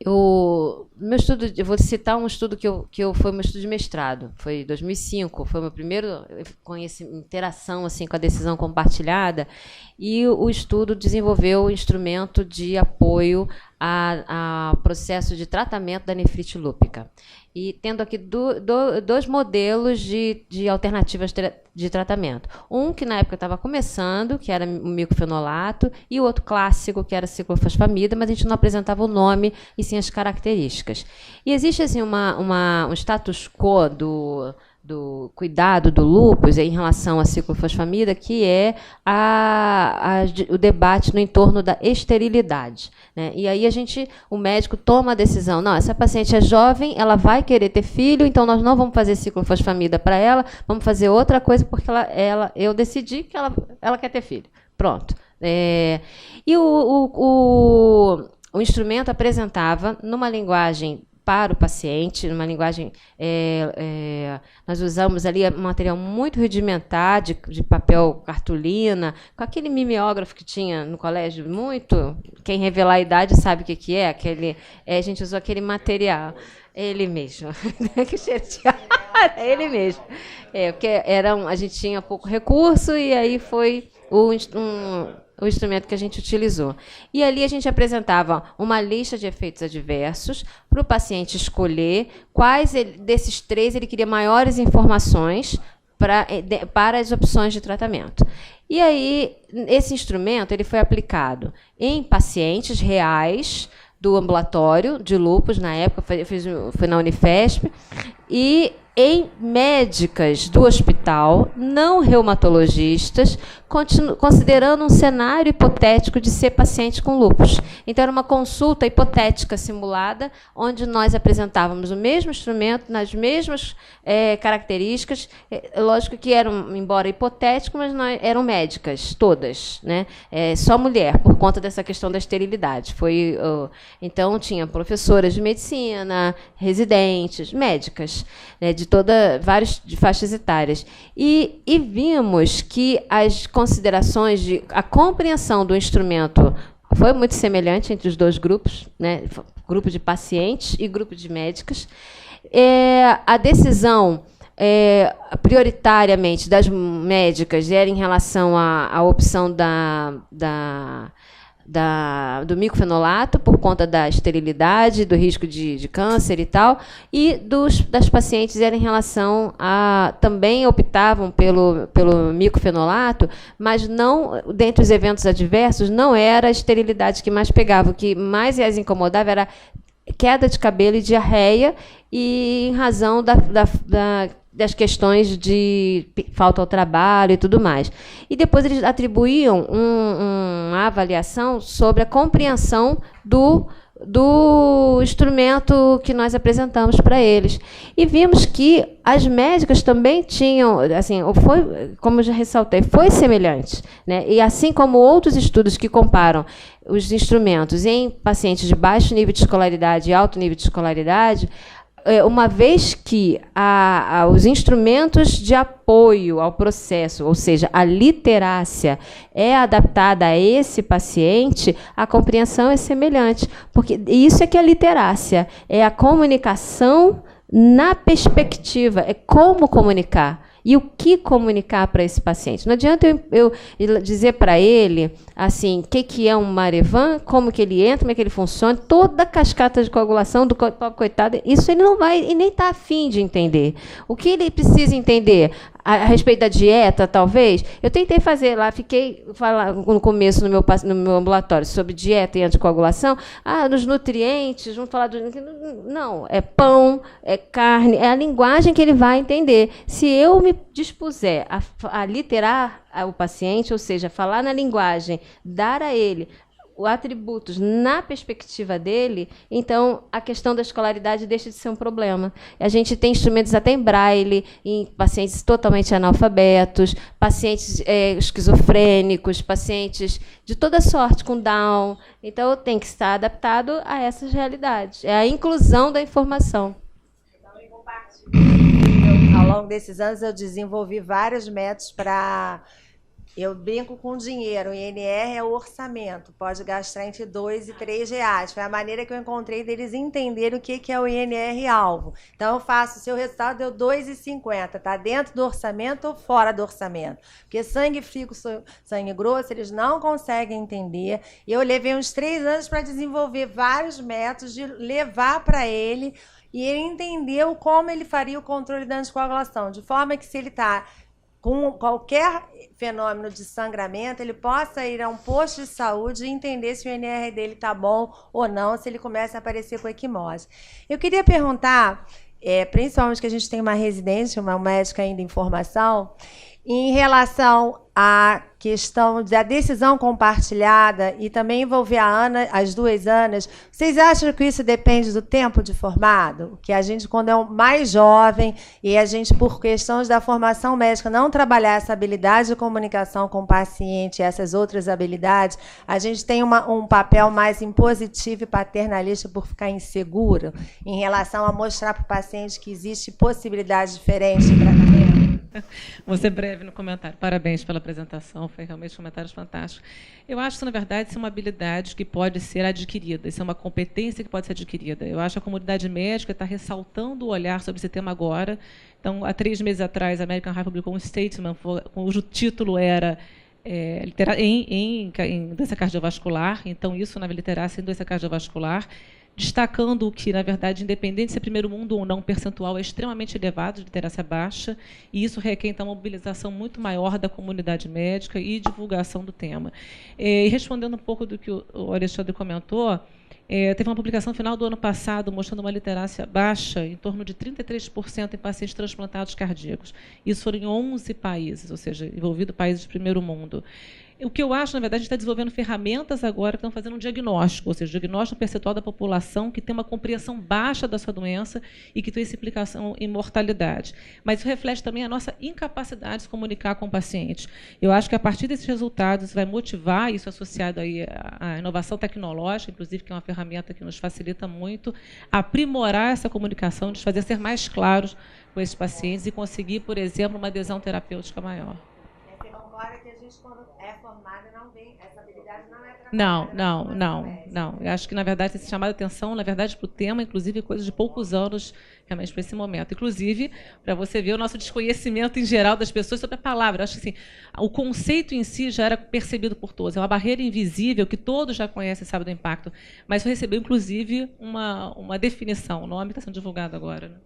Eu meu estudo, eu vou citar um estudo que foi meu estudo de mestrado, foi 2005, foi meu primeiro interação assim com a decisão compartilhada, e o estudo desenvolveu o instrumento de apoio ao processo de tratamento da nefrite lúpica. E tendo aqui dois modelos de alternativas de tratamento. Um que na época estava começando, que era o micofenolato, e o outro clássico, que era a ciclofosfamida, mas a gente não apresentava o nome e sim as características. E existe assim, um status quo do cuidado do lúpus em relação à ciclofosfamida, que é o debate no entorno da esterilidade, né? E aí o médico toma a decisão, não, essa paciente é jovem, ela vai querer ter filho, então nós não vamos fazer ciclofosfamida para ela, vamos fazer outra coisa, porque eu decidi que ela quer ter filho. Pronto. E o instrumento apresentava, numa linguagem para o paciente, numa linguagem, nós usamos ali um material muito rudimentar, de papel cartolina, com aquele mimeógrafo que tinha no colégio, muito, quem revelar a idade sabe o que é, a gente usou aquele material, ele mesmo, ele mesmo, porque a gente tinha pouco recurso, e aí foi o instrumento que a gente utilizou. E ali a gente apresentava uma lista de efeitos adversos para o paciente escolher quais desses 3 ele queria maiores informações para as opções de tratamento. E aí, esse instrumento ele foi aplicado em pacientes reais do ambulatório de lúpus, na época, foi na Unifesp, e em médicas do hospital, não reumatologistas, considerando um cenário hipotético de ser paciente com lúpus. Então, era uma consulta hipotética simulada, onde nós apresentávamos o mesmo instrumento, nas mesmas características, lógico que eram, embora hipotético, mas eram médicas, todas, né? Só mulher, por conta dessa questão da esterilidade. Então, tinha professoras de medicina, residentes, médicas, né, de várias faixas etárias. E vimos que as considerações a compreensão do instrumento foi muito semelhante entre os dois grupos, né, grupo de pacientes e grupo de médicas. A decisão prioritariamente das médicas era em relação à opção do micofenolato, por conta da esterilidade, do risco de câncer e tal, e das pacientes era em relação também optavam pelo micofenolato, mas não, dentre os eventos adversos, não era a esterilidade que mais pegava, o que mais as incomodava era queda de cabelo e diarreia, e em razão das questões de falta ao trabalho e tudo mais. E depois eles atribuíam uma avaliação sobre a compreensão do instrumento que nós apresentamos para eles. E vimos que as médicas também tinham, assim, como eu já ressaltei, foi semelhante, né? E assim como outros estudos que comparam os instrumentos em pacientes de baixo nível de escolaridade e alto nível de escolaridade, uma vez que os instrumentos de apoio ao processo, ou seja, a literácia, é adaptada a esse paciente, a compreensão é semelhante. Porque isso é que é a literácia, é a comunicação na perspectiva, é como comunicar. E o que comunicar para esse paciente? Não adianta eu dizer para ele assim, o que é um Marevan, como que ele entra, como é que ele funciona, toda a cascata de coagulação do pobre coitado, isso ele não vai e nem está afim de entender. O que ele precisa entender? A respeito da dieta, talvez, eu tentei fazer lá, falar no começo no meu ambulatório sobre dieta e anticoagulação, nos nutrientes, vamos falar não, é pão, é carne, é a linguagem que ele vai entender. Se eu me dispuser a literar o paciente, ou seja, falar na linguagem, dar a ele atributos na perspectiva dele, então a questão da escolaridade deixa de ser um problema. A gente tem instrumentos até em braille, em pacientes totalmente analfabetos, pacientes esquizofrênicos, pacientes de toda sorte, com Down. Então, tem que estar adaptado a essas realidades. É a inclusão da informação. Ao longo desses anos, eu desenvolvi vários métodos para Eu brinco com dinheiro, o INR é o orçamento, pode gastar entre 2 e 3 reais. Foi a maneira que eu encontrei deles entenderem o que é o INR-alvo. Então, eu faço, seu resultado deu 2,50, está dentro do orçamento ou fora do orçamento? Porque sangue frio, sangue grosso, eles não conseguem entender. E eu levei uns 3 anos para desenvolver vários métodos de levar para ele, e ele entendeu como ele faria o controle da anticoagulação, de forma que se ele está com qualquer fenômeno de sangramento, ele possa ir a um posto de saúde e entender se o INR dele está bom ou não, se ele começa a aparecer com equimose. Eu queria perguntar, principalmente que a gente tem uma residência, uma médica ainda em formação, em relação à questão da decisão compartilhada e também envolver a Ana, as 2 Anas, vocês acham que isso depende do tempo de formado? Que a gente, quando é mais jovem e a gente, por questões da formação médica, não trabalhar essa habilidade de comunicação com o paciente e essas outras habilidades, a gente tem um papel mais impositivo e paternalista por ficar inseguro em relação a mostrar para o paciente que existe possibilidade diferente de tratamento? Vou ser breve no comentário. Parabéns pela apresentação, foi realmente comentários fantásticos. Eu acho que, na verdade, isso é uma habilidade que pode ser adquirida, isso é uma competência que pode ser adquirida. Eu acho que a comunidade médica está ressaltando o olhar sobre esse tema agora. Então, há 3 meses atrás, a American Heart publicou um statement cujo título era em doença cardiovascular, então isso na literacia em doença cardiovascular, destacando que, na verdade, independente se é primeiro mundo ou não, o percentual é extremamente elevado de literacia baixa, e isso requer, então, uma mobilização muito maior da comunidade médica e divulgação do tema. E respondendo um pouco do que o Alexandre comentou, teve uma publicação no final do ano passado mostrando uma literacia baixa, em torno de 33% em pacientes transplantados cardíacos. Isso foram em 11 países, ou seja, envolvido países de primeiro mundo. O que eu acho, na verdade, a gente está desenvolvendo ferramentas agora que estão fazendo um diagnóstico, ou seja, diagnóstico percentual da população que tem uma compreensão baixa da sua doença e que tem essa implicação em mortalidade. Mas isso reflete também a nossa incapacidade de se comunicar com o paciente. Eu acho que, a partir desses resultados, vai motivar, isso associado aí à inovação tecnológica, inclusive, que é uma ferramenta que nos facilita muito, aprimorar essa comunicação, de fazer ser mais claros com esses pacientes e conseguir, por exemplo, uma adesão terapêutica maior. Você concorda que a gente, quando é formada, não vem, essa habilidade não é trabalhada? Não. Eu acho que, na verdade, tem se chamado a atenção, na verdade, para o tema, inclusive, coisa de poucos anos, realmente, para esse momento. Inclusive, para você ver o nosso desconhecimento em geral das pessoas sobre a palavra. Eu acho que, assim, o conceito em si já era percebido por todos. É uma barreira invisível que todos já conhecem e sabem do impacto. Mas isso recebeu, inclusive, uma definição. O nome está sendo divulgado agora, né?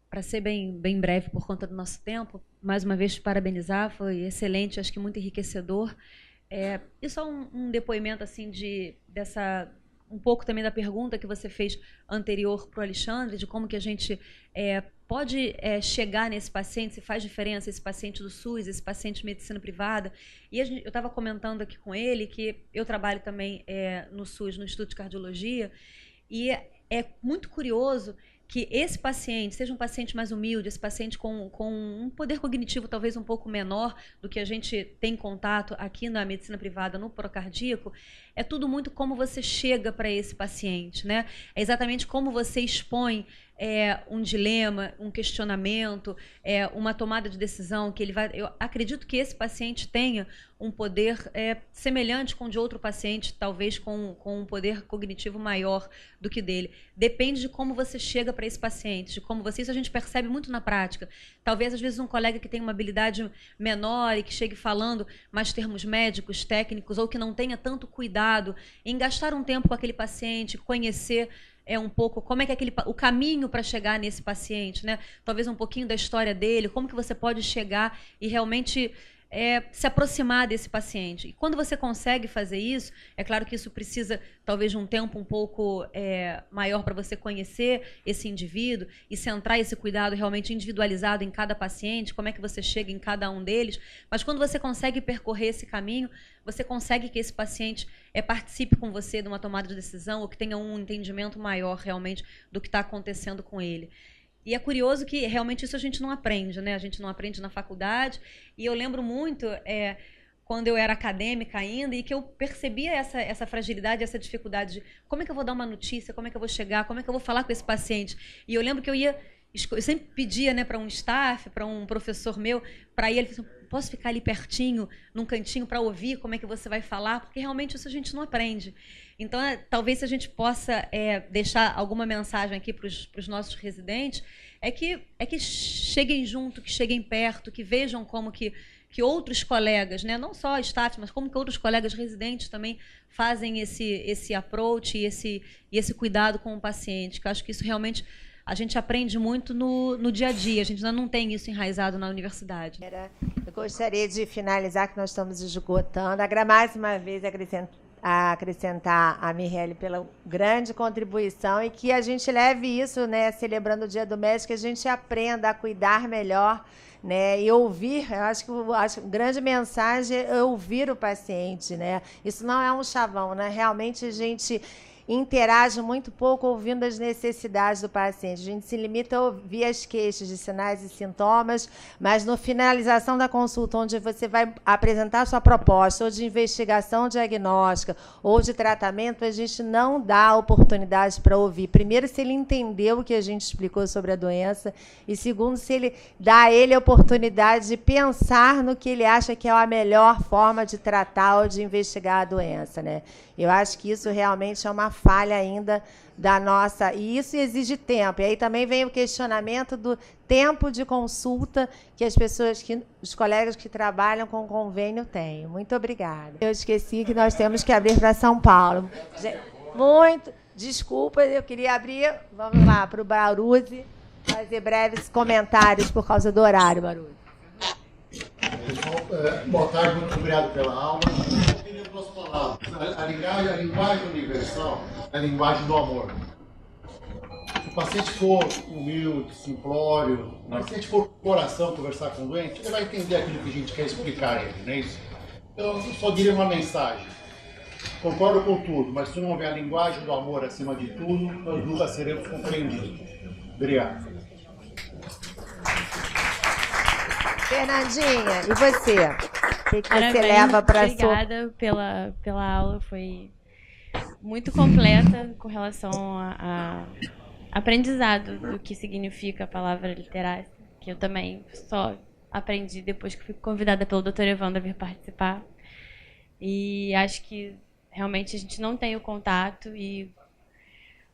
Para ser bem breve por conta do nosso tempo, mais uma vez te parabenizar, foi excelente, acho que muito enriquecedor. E só um depoimento assim um pouco também da pergunta que você fez anterior para o Alexandre, de como que a gente pode chegar nesse paciente, se faz diferença esse paciente do SUS, esse paciente de medicina privada. E eu estava comentando aqui com ele que eu trabalho também no SUS, no Instituto de Cardiologia, e é muito curioso que esse paciente, seja um paciente mais humilde, esse paciente com um poder cognitivo talvez um pouco menor do que a gente tem contato aqui na medicina privada, no procardíaco, é tudo muito como você chega para esse paciente, né? É exatamente como você expõe um dilema, um questionamento, uma tomada de decisão que ele vai... Eu acredito que esse paciente tenha um poder semelhante com o de outro paciente, talvez com um poder cognitivo maior do que dele. Depende de como você chega para esse paciente, de como você... Isso a gente percebe muito na prática. Talvez, às vezes, um colega que tem uma habilidade menor e que chegue falando mais termos médicos, técnicos, ou que não tenha tanto cuidado em gastar um tempo com aquele paciente, conhecer um pouco como é que o caminho para chegar nesse paciente, né? Talvez um pouquinho da história dele, como que você pode chegar e realmente se aproximar desse paciente. E quando você consegue fazer isso, é claro que isso precisa talvez de um tempo um pouco maior para você conhecer esse indivíduo e centrar esse cuidado realmente individualizado em cada paciente, como é que você chega em cada um deles, mas quando você consegue percorrer esse caminho, você consegue que esse paciente participe com você de uma tomada de decisão ou que tenha um entendimento maior realmente do que está acontecendo com ele. E é curioso que realmente isso a gente não aprende, né? A gente não aprende na faculdade. E eu lembro muito quando eu era acadêmica ainda e que eu percebia essa fragilidade, essa dificuldade de como é que eu vou dar uma notícia, como é que eu vou chegar, como é que eu vou falar com esse paciente. E eu lembro que eu ia eu sempre pedia, né, para um staff, para um professor meu, para ir, ele falou assim, posso ficar ali pertinho, num cantinho, para ouvir como é que você vai falar, porque realmente isso a gente não aprende. Então, talvez se a gente possa deixar alguma mensagem aqui para os nossos residentes, é que cheguem junto, que cheguem perto, que vejam como que outros colegas, né, não só staff, mas como que outros colegas residentes também fazem esse approach e esse cuidado com o paciente, que eu acho que isso realmente a gente aprende muito no dia a dia, a gente ainda não tem isso enraizado na universidade. Eu gostaria de finalizar, que nós estamos esgotando, mais uma vez acrescentar a Mirelle pela grande contribuição e que a gente leve isso, né, celebrando o Dia do Médico, que a gente aprenda a cuidar melhor, né, e ouvir. Eu acho que a grande mensagem é ouvir o paciente, né? Isso não é um chavão, né? Realmente a gente interage muito pouco ouvindo as necessidades do paciente. A gente se limita a ouvir as queixas de sinais e sintomas, mas no finalização da consulta, onde você vai apresentar a sua proposta, ou de investigação diagnóstica, ou de tratamento, a gente não dá oportunidade para ouvir. Primeiro, se ele entendeu o que a gente explicou sobre a doença, e segundo, se ele dá a ele a oportunidade de pensar no que ele acha que é a melhor forma de tratar ou de investigar a doença, né? Eu acho que isso realmente é uma falha ainda da nossa... E isso exige tempo. E aí também vem o questionamento do tempo de consulta que os colegas que trabalham com convênio têm. Muito obrigada. Eu esqueci que nós temos que abrir para São Paulo. Desculpa, eu queria abrir, vamos lá, para o Baruzzi, fazer breves comentários por causa do horário, Baruzzi. Boa tarde, muito obrigado pela aula. Duas palavras. A linguagem universal é a linguagem do amor. Se o paciente for humilde, simplório, se o paciente for com o coração conversar com o doente, ele vai entender aquilo que a gente quer explicar a ele, não é isso? Então, eu só diria uma mensagem. Concordo com tudo, mas se não houver a linguagem do amor acima de tudo, nós nunca seremos compreendidos. Obrigado. Fernandinha, e você? O que você leva para a sua... Obrigada pela aula, foi muito completa com relação a aprendizado do que significa a palavra literácia, que eu também só aprendi depois que fui convidada pelo Dr. Evandro a vir participar. E acho que realmente a gente não tem o contato e,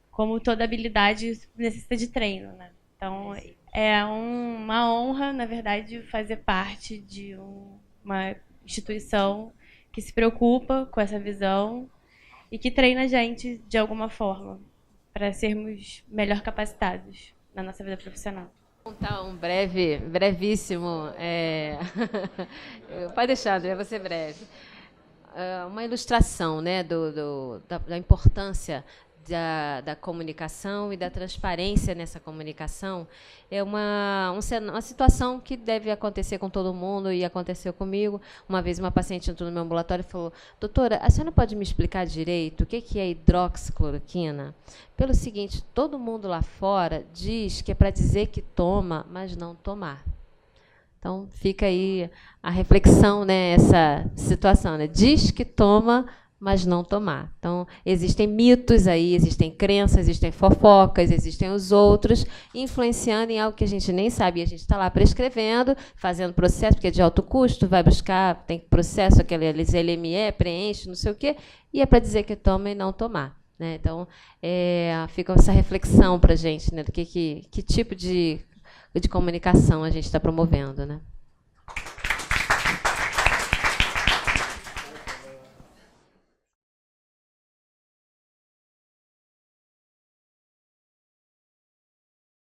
como toda habilidade, necessita de treino, né? Então, é uma honra, na verdade, fazer parte de uma instituição que se preocupa com essa visão e que treina a gente de alguma forma para sermos melhor capacitados na nossa vida profissional. Vou contar um brevíssimo... Pode deixar, André, vou ser breve. Uma ilustração, né, da importância da comunicação e da transparência nessa comunicação. É uma situação que deve acontecer com todo mundo e aconteceu comigo. Uma vez uma paciente entrou no meu ambulatório e falou: doutora, a senhora pode me explicar direito o que é hidroxicloroquina? Pelo seguinte, todo mundo lá fora diz que é para dizer que toma, mas não tomar. Então, fica aí a reflexão, né, essa situação, né? Diz que toma, mas não tomar. Então, existem mitos aí, existem crenças, existem fofocas, existem os outros, influenciando em algo que a gente nem sabe. E a gente está lá prescrevendo, fazendo processo, porque é de alto custo, vai buscar, tem processo, aqueles LME, preenche, não sei o quê, e é para dizer que toma e não tomar, né? Então, fica essa reflexão para a gente, né, do que tipo de comunicação a gente está promovendo, né?